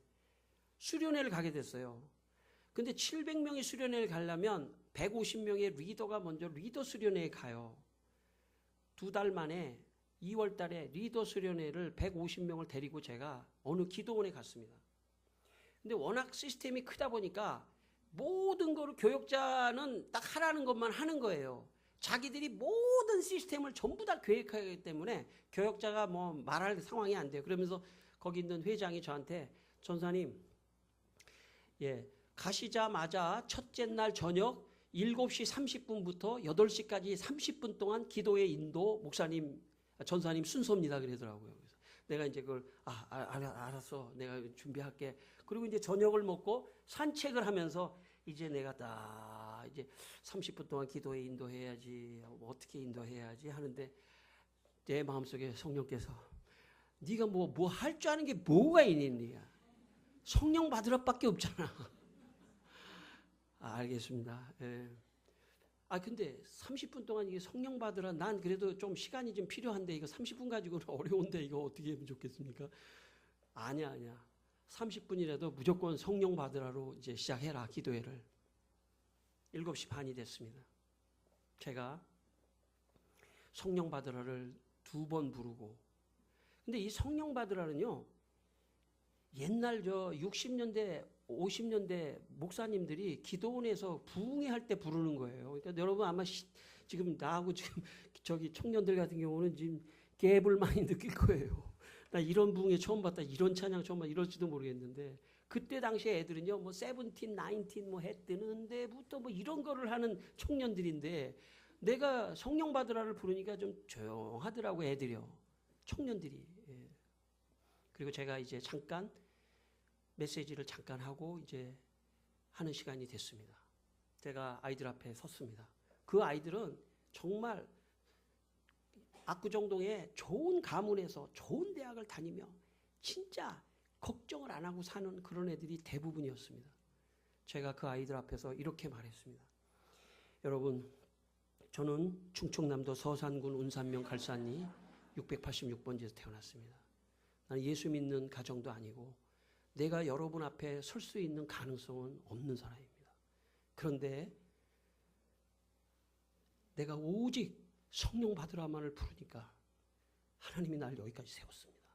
수련회를 가게 됐어요. 근데 700명이 수련회를 가려면 150명의 리더가 먼저 리더 수련회에 가요. 2달 만에 2월 달에 리더 수련회를 150명을 데리고 제가 어느 기도원에 갔습니다. 근데 워낙 시스템이 크다 보니까 모든 거를 교역자는 딱 하라는 것만 하는 거예요. 자기들이 모든 시스템을 전부 다 계획하기 때문에 교역자가 뭐 말할 상황이 안 돼요. 그러면서 거기 있는 회장이 저한테 전사님, 가시자마자 첫째 날 저녁 7시 30분부터 8시까지 30분 동안 기도의 인도 목사님, 전사님 순서입니다. 그러더라고요. 그래서 내가 이제 그걸 알았어. 내가 준비할게. 그리고 이제 저녁을 먹고 산책을 하면서 이제 내가 이제 30분 동안 기도에 인도해야지, 어떻게 인도해야지 하는데 내 마음속에 성령께서 네가 뭐 할 줄 아는 게 뭐가 있니? 성령 받으라 밖에 없잖아. 알겠습니다. 예. 근데 30분 동안 이게 성령 받으라, 난 그래도 좀 시간이 좀 필요한데 이거 30분 가지고는 어려운데 이거 어떻게 하면 좋겠습니까? 아니야. 30분이라도 무조건 성령 받으라로 이제 시작해라, 기도회를. 7시 반이 됐습니다. 제가 성령 받으라를 2번 부르고, 근데 이 성령 받으라는요, 옛날 60년대, 50년대 목사님들이 기도원에서 부흥회 할 때 부르는 거예요. 그러니까 여러분 아마 지금 나하고 지금 저기 청년들 같은 경우는 지금 갭을 많이 느낄 거예요. 나 이런 부흥회 처음 봤다, 이런 찬양 처음 봤다, 이럴지도 모르겠는데 그때 당시에 애들은요, 뭐 세븐틴, 나인틴 뭐 해 뜨는 데부터 뭐 이런 거를 하는 청년들인데 내가 성령 받으라를 부르니까 좀 조용하더라고 애들이요, 청년들이. 그리고 제가 이제 잠깐 메시지를 잠깐 하고 이제 하는 시간이 됐습니다. 제가 아이들 앞에 섰습니다. 그 아이들은 정말 압구정동에 좋은 가문에서 좋은 대학을 다니며 진짜 걱정을 안 하고 사는 그런 애들이 대부분이었습니다. 제가 그 아이들 앞에서 이렇게 말했습니다. 여러분, 저는 충청남도 서산군 운산면 갈산리 686번지에서 태어났습니다. 나는 예수 믿는 가정도 아니고 내가 여러분 앞에 설 수 있는 가능성은 없는 사람입니다. 그런데 내가 오직 성령 받으라만을 부르니까 하나님이 날 여기까지 세웠습니다.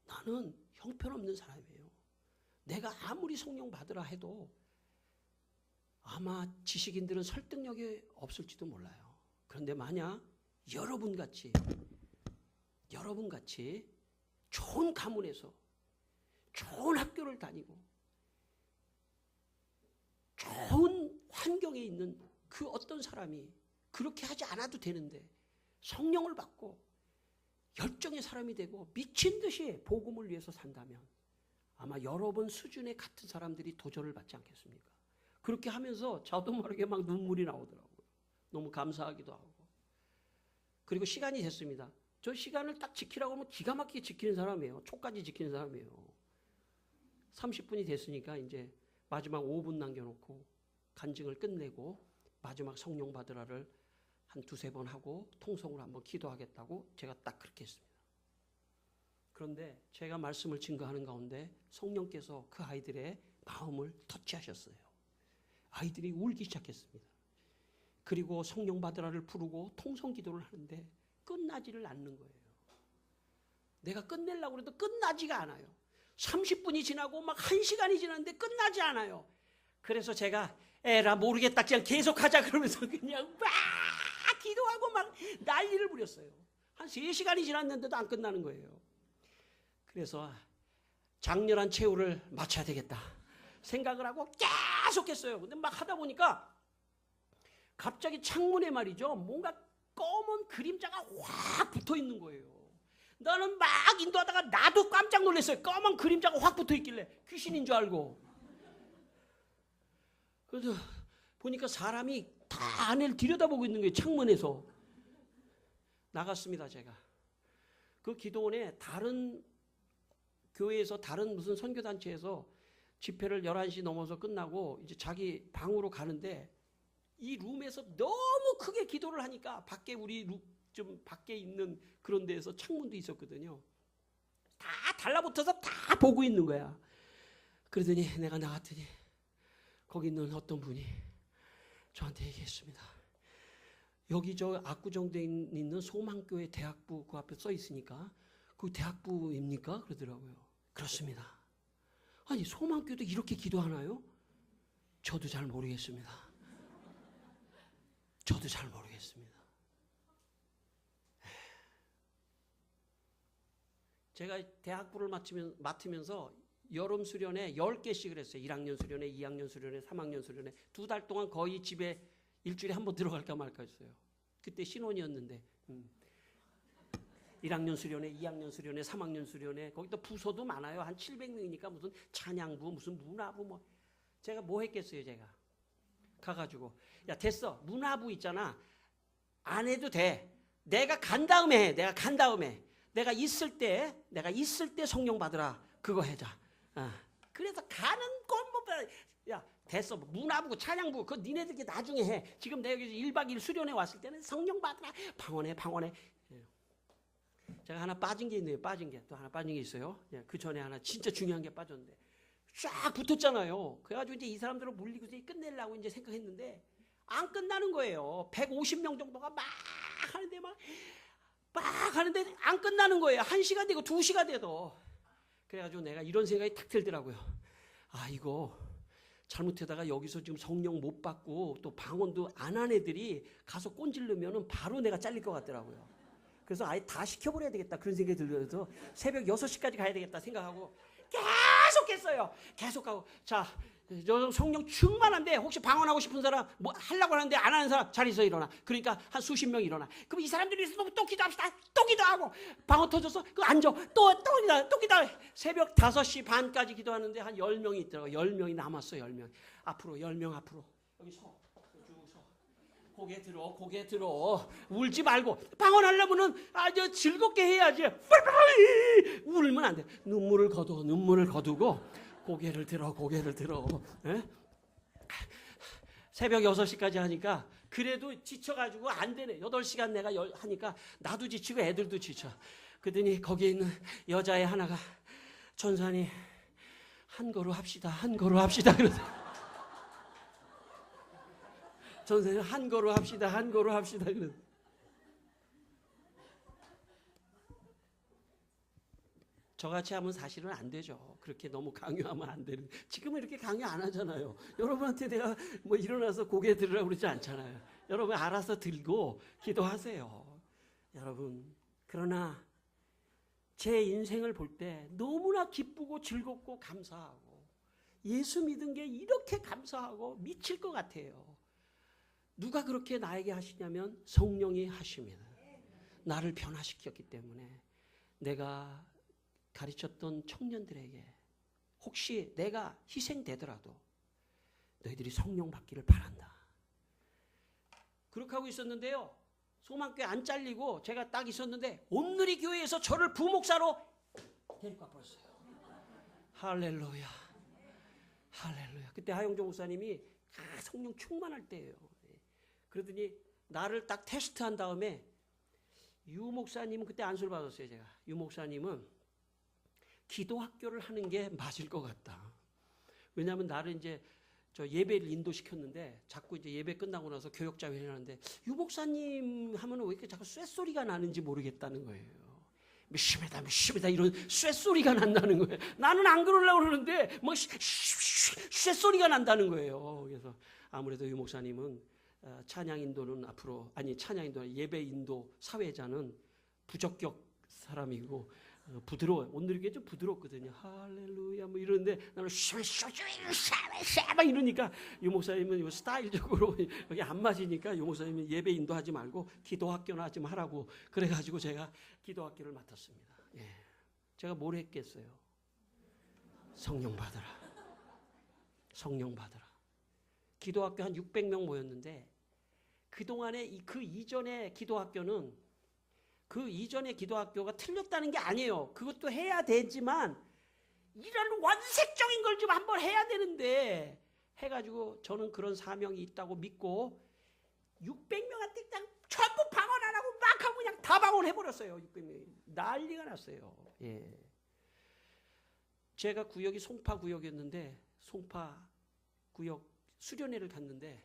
나는 형편없는 사람이에요. 내가 아무리 성령 받으라 해도 아마 지식인들은 설득력이 없을지도 몰라요. 그런데 만약 여러분같이 좋은 가문에서 좋은 학교를 다니고 좋은 환경에 있는 그 어떤 사람이 그렇게 하지 않아도 되는데 성령을 받고 열정의 사람이 되고 미친 듯이 복음을 위해서 산다면 아마 여러분 수준의 같은 사람들이 도전을 받지 않겠습니까? 그렇게 하면서 저도 모르게 막 눈물이 나오더라고요. 너무 감사하기도 하고. 그리고 시간이 됐습니다. 저 시간을 딱 지키라고 하면 기가 막히게 지키는 사람이에요. 초까지 지키는 사람이에요. 30분이 됐으니까 이제 마지막 5분 남겨놓고 간증을 끝내고 마지막 성령 받으라를 한 두세 번 하고 통성으로 한번 기도하겠다고 제가 딱 그렇게 했습니다. 그런데 제가 말씀을 증거하는 가운데 성령께서 그 아이들의 마음을 터치하셨어요. 아이들이 울기 시작했습니다. 그리고 성령 받으라를 부르고 통성 기도를 하는데 끝나지를 않는 거예요. 내가 끝내려고 해도 끝나지가 않아요. 30분이 지나고 막 1시간이 지났는데 끝나지 않아요. 그래서 제가 에라 모르겠다 그냥 계속하자 그러면서 그냥 막 기도하고 막 난리를 부렸어요. 한 3시간이 지났는데도 안 끝나는 거예요. 그래서 장렬한 최후를 마쳐야 되겠다 생각을 하고 계속했어요. 근데 막 하다 보니까 갑자기 창문에 말이죠, 뭔가 검은 그림자가 확 붙어 있는 거예요. 나는 막 인도하다가 나도 깜짝 놀랐어요. 검은 그림자가 확 붙어 있길래 귀신인 줄 알고. 그래서 보니까 사람이 다 안을 들여다보고 있는 거예요. 창문에서. 나갔습니다. 제가 그 기도원에 다른 교회에서 다른 무슨 선교단체에서 집회를 11시 넘어서 끝나고 이제 자기 방으로 가는데 이 룸에서 너무 크게 기도를 하니까 밖에 우리 좀 밖에 있는 그런 데에서 창문도 있었거든요. 다 달라붙어서 다 보고 있는 거야. 그러더니 내가 나갔더니 거기 있는 어떤 분이 저한테 얘기했습니다. 여기 저 압구정대에 있는 소망교회 대학부 그 앞에 써 있으니까 그 대학부입니까? 그러더라고요. 그렇습니다. 아니 소망교회도 이렇게 기도하나요? 저도 잘 모르겠습니다. 저도 잘 모르겠습니다. 제가 대학부를 맡으면서 여름 수련회 10개씩을 했어요. 1학년 수련회, 2학년 수련회, 3학년 수련회. 2달 동안 거의 집에 일주일에 한 번 들어갈까 말까 했어요. 그때 신혼이었는데 1학년 수련회, 2학년 수련회, 3학년 수련회. 거기도 부서도 많아요. 한 700명이니까 무슨 찬양부, 무슨 문화부 뭐. 제가 뭐 했겠어요, 제가. 가가지고 야 됐어. 문화부 있잖아. 안 해도 돼. 내가 간 다음에 해. 내가 있을 때 성령 받으라. 그거 해자. 그래서 가는 건 야 됐어. 문화부, 찬양부 그거 니네들이 나중에 해. 지금 내가 여기서 1박 2일 수련회 왔을 때는 성령 받으라. 방언해. 제가 하나 빠진 게 있네요. 또 하나 빠진 게 있어요. 그 전에 하나 진짜 중요한 게 빠졌는데 쫙 붙었잖아요. 그래가지고 이제 이 사람들을 물리고 이제 끝내려고 이제 생각했는데 안 끝나는 거예요. 150명 정도가 막 하는데 안 끝나는 거예요. 1시간 되고 2시가 돼도. 그래가지고 내가 이런 생각이 탁 들더라고요. 아 이거 잘못하다가 여기서 지금 성령 못 받고 또 방언도 안 한 애들이 가서 꼰질르면은 바로 내가 잘릴 것 같더라고요. 그래서 아예 다 시켜버려야 되겠다 그런 생각이 들어서 새벽 6시까지 가야 되겠다 생각하고 계속했어요. 계속하고 자 저 성령 충만한데 혹시 방언하고 싶은 사람 뭐 하려고 하는데 안 하는 사람 자리에서 일어나. 그러니까 한 수십 명 일어나. 그럼 이 사람들이 있으면 또 기도합시다. 또 기도하고 방언 터져서 그 앉아 또 기도. 새벽 5시 반까지 기도하는데 한 10명이 있더라고. 10명이 남았어. 10명 앞으로 10명 앞으로 여기 쭉 서. 고개 들어. 울지 말고 방언하려면은 아주 즐겁게 해야지. 울면 안 돼. 눈물을 거두고 고개를 들어. 에? 새벽 6시까지 하니까 그래도 지쳐가지고 안 되네. 8시간 내가 하니까 나도 지치고 애들도 지쳐. 그러더니 거기에 있는 여자애 하나가 전사님 한 거로 합시다. 그러서 전사님 한 거로 합시다. 그래서 저같이 하면 사실은 안 되죠. 그렇게 너무 강요하면 안 되는. 지금은 이렇게 강요 안 하잖아요. 여러분한테 내가 뭐 일어나서 고개 들으라고 그러지 않잖아요. 여러분 알아서 들고 기도하세요. 여러분 그러나 제 인생을 볼 때 너무나 기쁘고 즐겁고 감사하고 예수 믿은 게 이렇게 감사하고 미칠 것 같아요. 누가 그렇게 나에게 하시냐면 성령이 하십니다. 나를 변화시켰기 때문에 내가 가르쳤던 청년들에게 혹시 내가 희생되더라도 너희들이 성령 받기를 바란다. 그렇게 하고 있었는데요. 소망교회 안 잘리고 제가 딱 있었는데 온누리 교회에서 저를 부목사로 데리고 와버렸어요. 할렐루야. 할렐루야. 그때 하영조 목사님이 성령 충만할 때예요. 그러더니 나를 딱 테스트한 다음에 유 목사님은 그때 안수를 받았어요. 제가 유 목사님은 기도학교를 하는 게 맞을 것 같다. 왜냐하면 나를 이제 저 예배를 인도시켰는데 자꾸 이제 예배 끝나고 나서 교역자 회의를 하는데 유 목사님 하면은 왜 이렇게 자꾸 쇳소리가 나는지 모르겠다는 거예요. 미심이다 이런 쇳소리가 난다는 거예요. 나는 안 그러려고 그러는데 뭐 쇳소리가 난다는 거예요. 그래서 아무래도 유 목사님은 찬양 인도는 앞으로 찬양 인도 예배 인도 사회자는 부적격 사람이고 부드러워요. 오늘 이게 좀 부드럽거든요. 할렐루야 뭐 이러는데 나는 샤 이러니까 유 목사님은 스타일적으로 여기 안 맞으니까 유 목사님은 예배 인도하지 말고 기도학교나 좀 하라고 그래가지고 제가 기도학교를 맡았습니다. 예. 제가 뭘 했겠어요? 성령 받으라. 성령 받으라. 기도학교 한 600명 모였는데 그동안에 그 이전의 기도학교는 그 이전의 기도학교가 틀렸다는 게 아니에요. 그것도 해야 되지만 이런 원색적인 걸 좀 한번 해야 되는데 해가지고 저는 그런 사명이 있다고 믿고 600명한테 그냥 전부 방언 안 하고 막 하고 그냥 다 방언해버렸어요. 600명이. 난리가 났어요. 예. 제가 구역이 송파 구역이었는데 송파 구역 수련회를 갔는데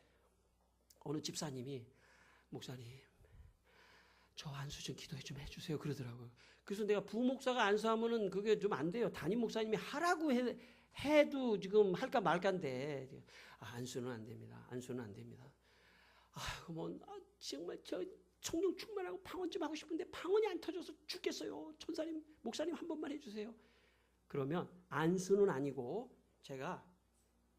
어느 집사님이 목사님 저 안수 좀 기도해 좀 해주세요 그러더라고요. 그래서 내가 부목사가 안수하면은 그게 좀 안 돼요. 담임 목사님이 하라고 해도 지금 할까 말까인데 안수는 안 됩니다. 안수는 안 됩니다. 정말 저 성령 충만하고 방언 좀 하고 싶은데 방언이 안 터져서 죽겠어요. 전사님 목사님 한 번만 해주세요. 그러면 안수는 아니고 제가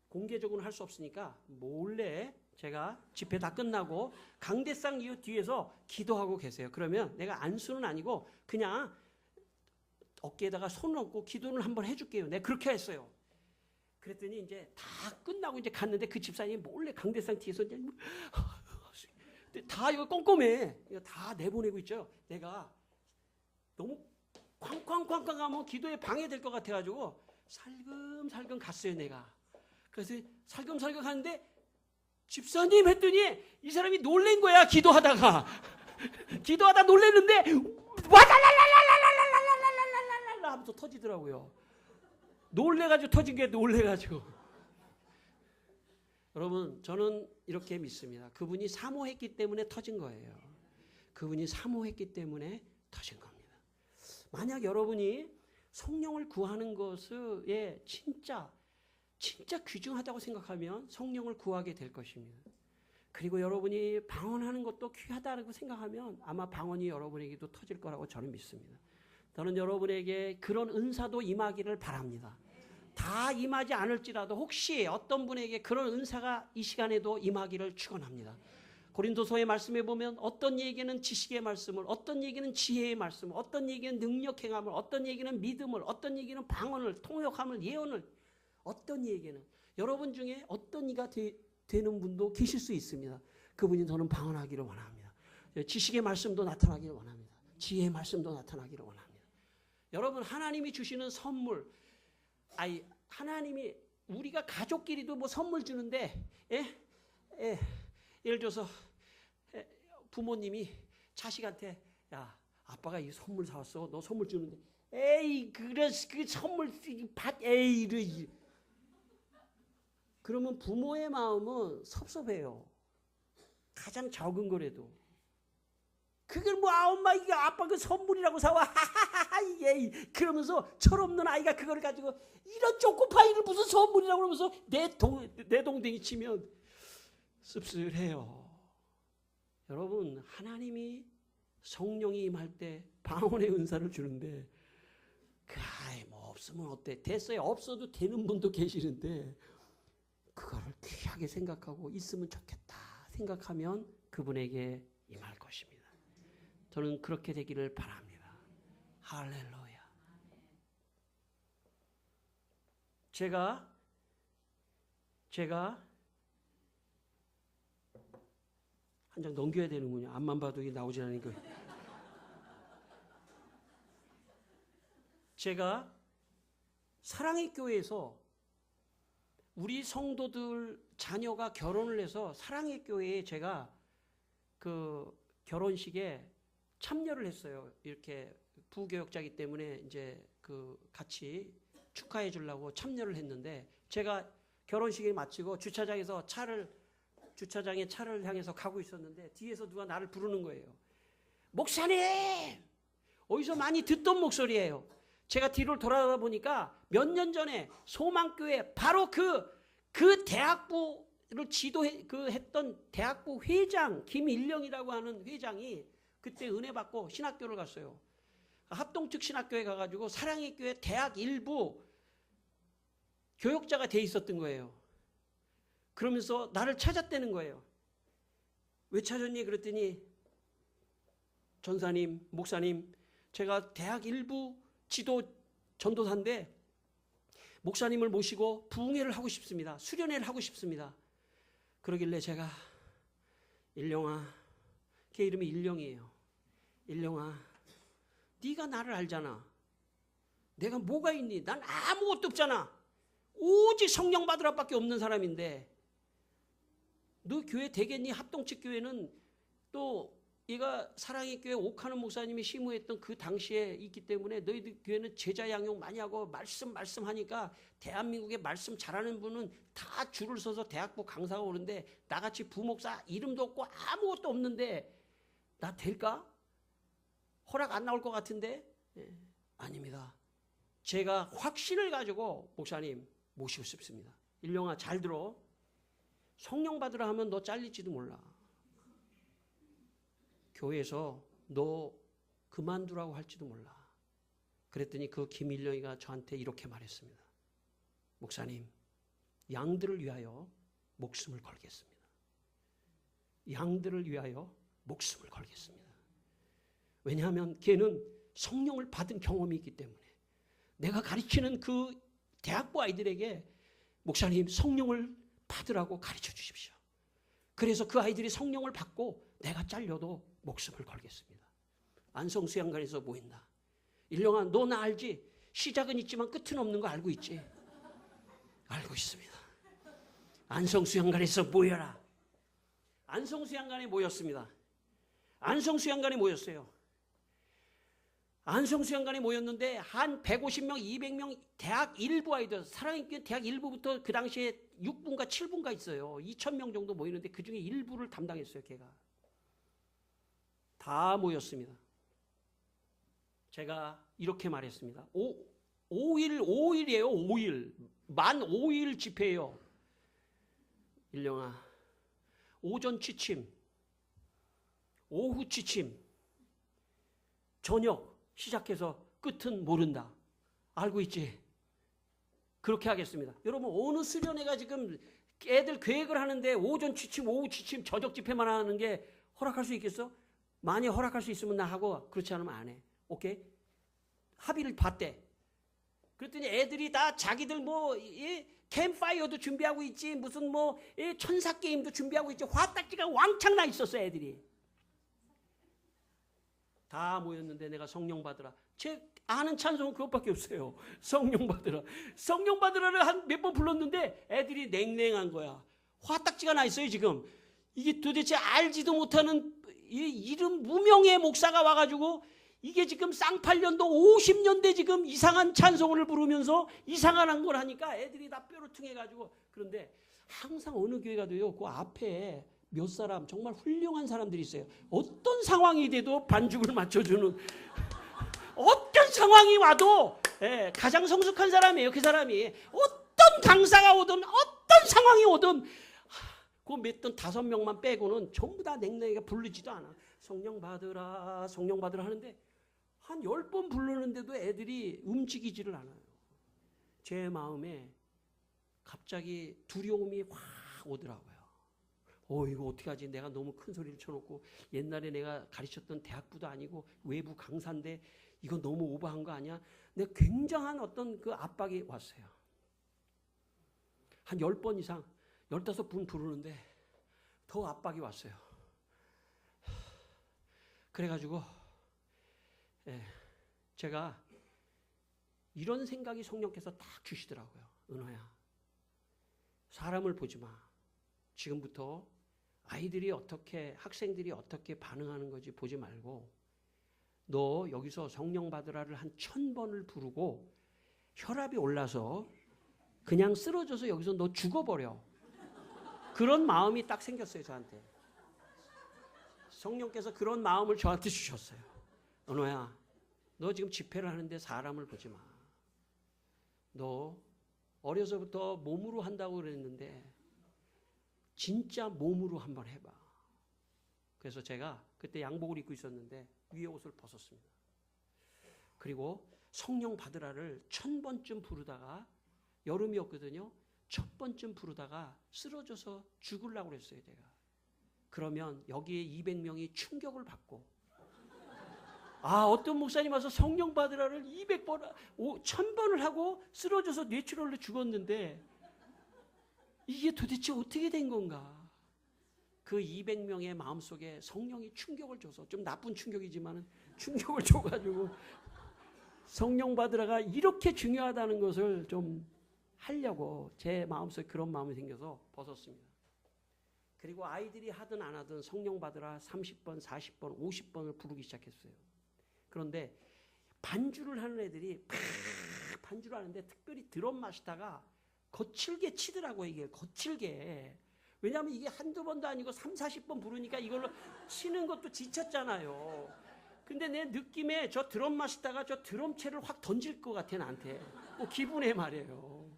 공개적으로는 할 수 없으니까 몰래 제가 집회 다 끝나고 강대상 뒤에서 기도하고 계세요. 그러면 내가 안수는 아니고 그냥 어깨에다가 손을 얹고 기도를 한번 해줄게요. 내가 그렇게 했어요. 그랬더니 이제 다 끝나고 이제 갔는데 그 집사님이 몰래 강대상 뒤에서 이제 다 이거 꼼꼼해. 이거 다 내보내고 있죠. 내가 너무 쾅쾅쾅쾅 하면 기도에 방해될 것 같아가지고 살금살금 갔어요. 내가. 그래서 살금살금 가는데 집사님 했더니 이 사람이 놀란 거야. 기도하다가 놀랐는데 와달랄랄랄랄랄랄랄랄랄랄랄랄랄 하면서 터지더라고요. 놀래가지고 터진 게 놀래가지고. 여러분 저는 이렇게 믿습니다. 그분이 사모했기 때문에 터진 거예요. 그분이 사모했기 때문에 터진 겁니다. 만약 여러분이 성령을 구하는 것에 진짜 귀중하다고 생각하면 성령을 구하게 될 것입니다. 그리고 여러분이 방언하는 것도 귀하다고 생각하면 아마 방언이 여러분에게도 터질 거라고 저는 믿습니다. 저는 여러분에게 그런 은사도 임하기를 바랍니다. 다 임하지 않을지라도 혹시 어떤 분에게 그런 은사가 이 시간에도 임하기를 축원합니다. 고린도서의 말씀에 보면 어떤 얘기는 지식의 말씀을, 어떤 얘기는 지혜의 말씀을, 어떤 얘기는 능력 행함을, 어떤 얘기는 믿음을, 어떤 얘기는 방언을, 통역함을, 예언을, 어떤 얘기는 여러분 중에 어떤 이가 되는 분도 계실 수 있습니다. 그분이 저는 방언하기를 원합니다. 지식의 말씀도 나타나기를 원합니다. 지혜의 말씀도 나타나기를 원합니다. 여러분 하나님이 주시는 선물, 하나님이 우리가 가족끼리도 뭐 선물 주는데 예를 들어서 부모님이 자식한테 야 아빠가 이 선물 사왔어. 너 선물 주는데 그 선물 그러면 부모의 마음은 섭섭해요. 가장 적은 거라도. 그걸 뭐 엄마 이거 아빠 그 선물이라고 사와 하하하하 그러면서 철없는 아이가 그걸 가지고 이런 초코파이를 무슨 선물이라고 그러면서 내 동댕이 치면 씁쓸해요. 여러분 하나님이 성령이 임할 때 방언의 은사를 주는데 뭐 없으면 어때? 됐어요. 없어도 되는 분도 계시는데 그거를 귀하게 생각하고 있으면 좋겠다 생각하면 그분에게 임할 것입니다. 저는 그렇게 되기를 바랍니다. 할렐루야. 제가 한 장 넘겨야 되는군요. 앞만 봐도 이게 나오지 않으니까. 제가 사랑의 교회에서 우리 성도들 자녀가 결혼을 해서 사랑의 교회에 제가 그 결혼식에 참여를 했어요. 이렇게 부교역자이기 때문에 이제 그 같이 축하해 주려고 참여를 했는데, 제가 결혼식을 마치고 주차장에 차를 향해서 가고 있었는데 뒤에서 누가 나를 부르는 거예요. 목사님! 어디서 많이 듣던 목소리예요. 제가 뒤를 돌아보니까 몇 년 전에 소망교회 바로 그 대학부를 했던 대학부 회장 김일령이라고 하는 회장이 그때 은혜 받고 신학교를 갔어요. 합동측 신학교에 가가지고 사랑의 교회 대학 일부 교역자가 돼 있었던 거예요. 그러면서 나를 찾았다는 거예요. 왜 찾았니? 그랬더니 전사님, 목사님, 제가 대학 일부 지도 전도사인데 목사님을 모시고 부흥회를 하고 싶습니다. 수련회를 하고 싶습니다. 그러길래 제가 일령아, 걔 이름이 일령이에요. 일령아, 네가 나를 알잖아. 내가 뭐가 있니? 난 아무것도 없잖아. 오직 성령 받으라 밖에 없는 사람인데 너 교회 되겠니? 합동측 교회는 또 얘가 사랑의 교회 옥하는 목사님이 심우했던 그 당시에 있기 때문에 너희들 교회는 제자 양육 많이 하고 말씀하니까 대한민국에 말씀 잘하는 분은 다 줄을 서서 대학부 강사가 오는데 나같이 부목사 이름도 없고 아무것도 없는데 나 될까? 허락 안 나올 것 같은데? 예, 아닙니다. 제가 확신을 가지고 목사님 모시고 싶습니다. 일령아 잘 들어. 성령 받으라 하면 너 잘릴지도 몰라. 교회에서 너 그만두라고 할지도 몰라. 그랬더니 그 김일령이가 저한테 이렇게 말했습니다. 목사님, 양들을 위하여 목숨을 걸겠습니다. 양들을 위하여 목숨을 걸겠습니다. 왜냐하면 걔는 성령을 받은 경험이 있기 때문에 내가 가르치는 그 대학부 아이들에게 목사님 성령을 받으라고 가르쳐 주십시오. 그래서 그 아이들이 성령을 받고 내가 잘려도 목숨을 걸겠습니다. 안성수양관에서 모인다. 일령아 너 나 알지? 시작은 있지만 끝은 없는 거 알고 있지? 알고 있습니다. 안성수양관에서 모여라. 안성수양관에 모였습니다. 안성수양관에 모였어요. 안성수양관에 모였는데 한 150명, 200명 대학 일부 아이들, 사랑의 교회 대학 일부부터 그 당시에 6분가 7분가 있어요. 2,000명 정도 모이는데 그중에 일부를 담당했어요. 걔가. 다 모였습니다. 제가 이렇게 말했습니다. 5일이에요. 5일. 만 5일 집회예요. 일령아, 오전 취침, 오후 취침, 저녁 시작해서 끝은 모른다. 알고 있지? 그렇게 하겠습니다. 여러분 어느 수련회가 지금 애들 계획을 하는데 오전 취침, 오후 취침, 저녁 집회만 하는 게 허락할 수 있겠어? 많이 허락할 수 있으면 나 하고 그렇지 않으면 안 해. 오케이? 합의를 봤대. 그랬더니 애들이 다 자기들 뭐 캠파이어도 준비하고 있지 무슨 뭐 천사 게임도 준비하고 있지 화딱지가 왕창 나 있었어 애들이. 다 모였는데 내가 성령 받으라. 제 아는 찬송은 그것밖에 없어요. 성령 받으라. 성령 받으라를 한 몇 번 불렀는데 애들이 냉랭한 거야. 화딱지가 나 있어요 지금. 이게 도대체 알지도 못하는 이름 무명의 목사가 와가지고 이게 지금 쌍팔년도 50년대 지금 이상한 찬송을 부르면서 이상한 걸 하니까 애들이 다 뾰루퉁해가지고. 그런데 항상 어느 교회 가도요 그 앞에 몇 사람 정말 훌륭한 사람들이 있어요. 어떤 상황이 돼도 반죽을 맞춰주는 어떤 상황이 와도 가장 성숙한 사람이에요. 그 사람이 어떤 강사가 오든 어떤 상황이 오든 그 몇 5명만 빼고는 전부 다 냉랭하게 부르지도 않아. 성령 받으라 성령 받으라 하는데 한 10번 부르는데도 애들이 움직이지를 않아요. 제 마음에 갑자기 두려움이 확 오더라고요. 이거 어떻게 하지? 내가 너무 큰 소리를 쳐놓고 옛날에 내가 가르쳤던 대학부도 아니고 외부 강사인데 이거 너무 오버한 거 아니야? 내가 굉장한 어떤 그 압박이 왔어요. 한 10번 이상 15분 부르는데 더 압박이 왔어요. 그래가지고 제가 이런 생각이 성령께서 딱 주시더라고요. 은호야, 사람을 보지 마. 지금부터 아이들이 어떻게, 학생들이 어떻게 반응하는 건지 보지 말고 너 여기서 성령 받으라를 한 1000번을 부르고 혈압이 올라서 그냥 쓰러져서 여기서 너 죽어버려. 그런 마음이 딱 생겼어요, 저한테. 성령께서 그런 마음을 저한테 주셨어요. 은호야, 너 지금 집회를 하는데 사람을 보지 마. 너 어려서부터 몸으로 한다고 그랬는데 진짜 몸으로 한번 해봐. 그래서 제가 그때 양복을 입고 있었는데 위에 옷을 벗었습니다. 그리고 성령 받으라를 1000번쯤 부르다가 여름이었거든요. 첫 번쯤 부르다가 쓰러져서 죽으려고 그랬어요, 제가. 그러면 여기에 200명이 충격을 받고 어떤 목사님 와서 성령 받으라를 200번, 1000번을 하고 쓰러져서 뇌출혈로 죽었는데 이게 도대체 어떻게 된 건가? 그 200명의 마음속에 성령이 충격을 줘서, 좀 나쁜 충격이지만 충격을 줘가지고 성령 받으라가 이렇게 중요하다는 것을 좀 하려고 제 마음속에 그런 마음이 생겨서 벗었습니다. 그리고 아이들이 하든 안 하든 성령 받으라 30번, 40번, 50번을 부르기 시작했어요. 그런데 반주를 하는 애들이 반주를 하는데 특별히 드럼 마시다가 거칠게 치더라고요. 이게 거칠게. 왜냐하면 이게 한두 번도 아니고 30, 40번 부르니까 이걸로 치는 것도 지쳤잖아요. 근데 내 느낌에 저 드럼 마시다가 저 드럼채를 확 던질 것 같아, 나한테. 기분에 말이에요.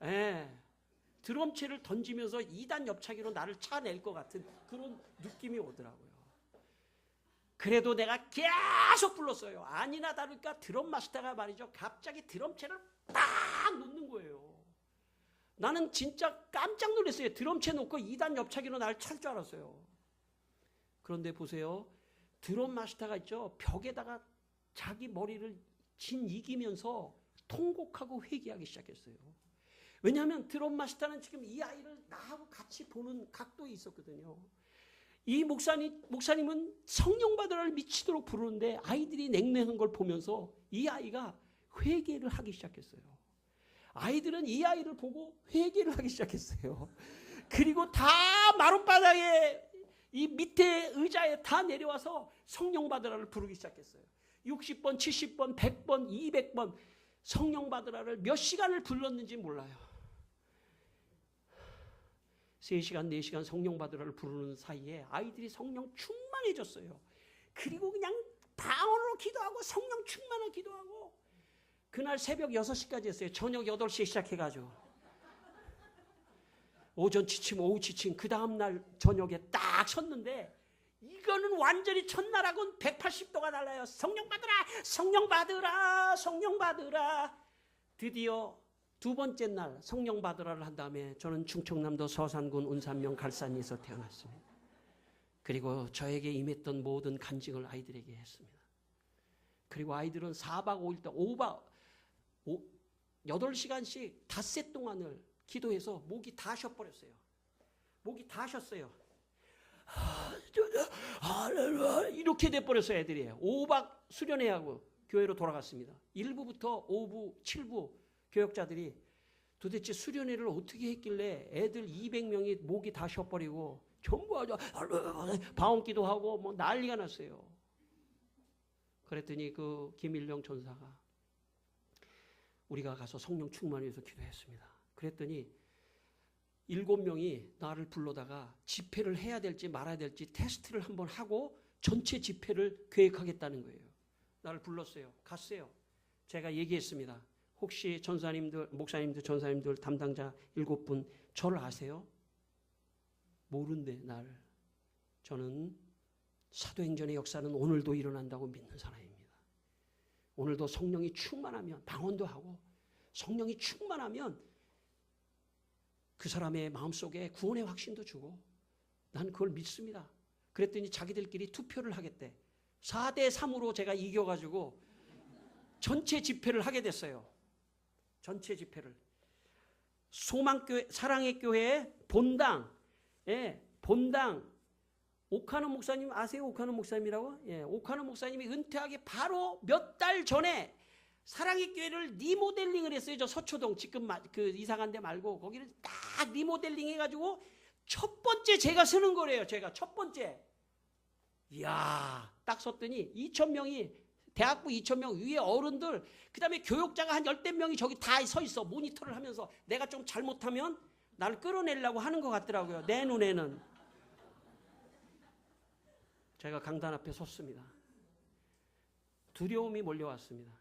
예. 드럼채를 던지면서 2단 옆차기로 나를 차낼 것 같은 그런 느낌이 오더라고요. 그래도 내가 계속 불렀어요. 아니나 다를까 드럼 마시다가 말이죠. 갑자기 드럼채를 딱 놓는 거예요. 나는 진짜 깜짝 놀랐어요. 드럼채 놓고 2단 옆차기로 나를 찰 줄 알았어요. 그런데 보세요. 드럼 마시다가 있죠. 벽에다가 자기 머리를 이기면서 통곡하고 회개하기 시작했어요. 왜냐하면 드럼 마시다는 지금 이 아이를 나하고 같이 보는 각도에 있었거든요. 이 목사님은 성령 받으라를 미치도록 부르는데 아이들이 냉랭한 걸 보면서 이 아이가 회개를 하기 시작했어요. 아이들은 이 아이를 보고 회개를 하기 시작했어요. 그리고 다 마룻바닥에 이 밑에 의자에 다 내려와서 성령 받으라를 부르기 시작했어요. 60번, 70번, 100번, 200번 성령 받으라를 몇 시간을 불렀는지 몰라요. 3시간, 4시간 성령 받으라를 부르는 사이에 아이들이 성령 충만해졌어요. 그리고 그냥 방언으로 기도하고 성령 충만을 기도하고 그날 새벽 6시까지 했어요. 저녁 8시에 시작해가지고 오전 지침, 오후 지침, 그 다음날 저녁에 딱 섰는데 이거는 완전히 첫날하고는 180도가 달라요. 성령 받으라, 성령 받으라, 성령 받으라. 드디어 2번째 날 성령 받으라를 한 다음에 저는 충청남도 서산군 운산면 갈산리에서 태어났습니다. 그리고 저에게 임했던 모든 간증을 아이들에게 했습니다. 그리고 아이들은 4박 5일 동안 8시간씩 닷새 동안을 기도해서 목이 다 쉬어버렸어요. 목이 다 쉬었어요. 이렇게 돼버렸어요. 애들이 5박 수련회 하고 교회로 돌아갔습니다. 1부부터 5부, 7부 교역자들이 도대체 수련회를 어떻게 했길래 애들 200명이 목이 다 쉬어버리고 전부 방언기도 하고 뭐 난리가 났어요. 그랬더니 그 김일령 전사가 우리가 가서 성령 충만을 위해서 기도했습니다. 그랬더니 7명이 나를 불러다가 집회를 해야 될지 말아야 될지 테스트를 한번 하고 전체 집회를 계획하겠다는 거예요. 나를 불렀어요. 갔어요. 제가 얘기했습니다. 혹시 전사님들, 목사님들, 전사님들 담당자 7분 저를 아세요? 모른대 나를. 저는 사도행전의 역사는 오늘도 일어난다고 믿는 사람입니다. 오늘도 성령이 충만하면 방언도 하고 성령이 충만하면 그 사람의 마음속에 구원의 확신도 주고 난 그걸 믿습니다. 그랬더니 자기들끼리 투표를 하겠대. 4대3으로 제가 이겨가지고 전체 집회를 하게 됐어요. 전체 집회를. 소망교회, 사랑의 교회 본당, 본당. 오카노 목사님 아세요? 오카노 목사님이라고? 오카노 목사님이 은퇴하기 바로 몇 달 전에 사랑의 교회를 리모델링을 했어요. 저 서초동 지금 그 이사간 데 말고 거기를 딱 리모델링 해가지고 첫 번째 제가 쓰는 거래요. 제가 첫 번째. 이야, 딱 썼더니 2,000명이 대학부 2,000명 위에 어른들, 그 다음에 교육자가 한 10대 명이 저기 다 서 있어. 모니터를 하면서 내가 좀 잘못하면 나를 끌어내려고 하는 것 같더라고요. 내 눈에는. 제가 강단 앞에 섰습니다. 두려움이 몰려왔습니다.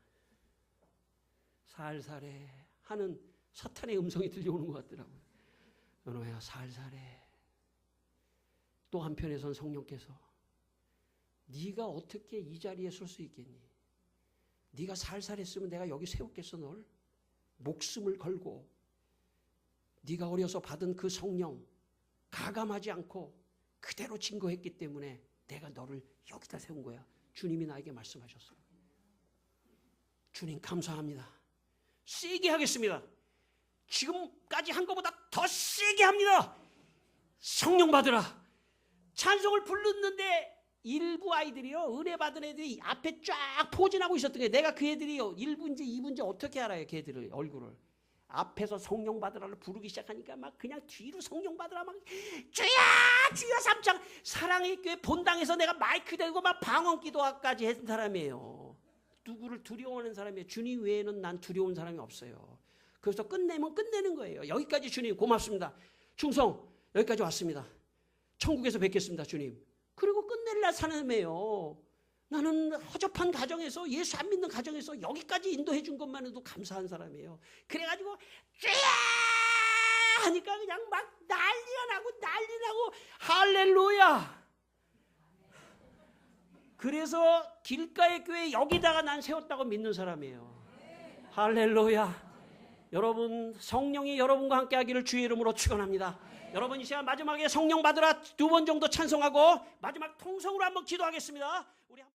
살살해 하는 사탄의 음성이 들려오는 것 같더라고요. 연호야, 살살해. 또 한편에선 성령께서 네가 어떻게 이 자리에 설 수 있겠니? 네가 살살했으면 내가 여기 세웠겠어. 널 목숨을 걸고 네가 어려서 받은 그 성령 가감하지 않고 그대로 증거했기 때문에 내가 너를 여기다 세운 거야. 주님이 나에게 말씀하셨어요. 주님 감사합니다. 세게 하겠습니다. 지금까지 한 것보다 더 세게 합니다. 성령 받으라. 찬송을 부르는데 일부 아이들이요, 은혜 받은 애들이 앞에 쫙 포진하고 있었던 거예요. 내가 그 애들이요 1분인지 2분인지 어떻게 알아요? 그 애들을 얼굴을. 앞에서 성령 받으라를 부르기 시작하니까 막 그냥 뒤로 성령 받으라 막 주야 주야 삼창. 사랑의 교회 본당에서 내가 마이크 대고 막 방언 기도까지 했던 사람이에요. 누구를 두려워하는 사람이에요. 주님 외에는 난 두려운 사람이 없어요. 그래서 끝내면 끝내는 거예요. 여기까지 주님 고맙습니다. 충성 여기까지 왔습니다. 천국에서 뵙겠습니다 주님. 그리고 끝낼라 사람이에요. 나는 허접한 가정에서 예수 안 믿는 가정에서 여기까지 인도해 준 것만으로도 감사한 사람이에요. 그래가지고 쫙 하니까 그냥 막 난리가 나고 할렐루야. 그래서 길가의 교회 여기다가 난 세웠다고 믿는 사람이에요. 할렐루야. 여러분 성령이 여러분과 함께 하기를 주의 이름으로 축원합니다. 여러분 이 시간 마지막에 성령 받으라 2번 정도 찬송하고 마지막 통성으로 한번 기도하겠습니다. 우리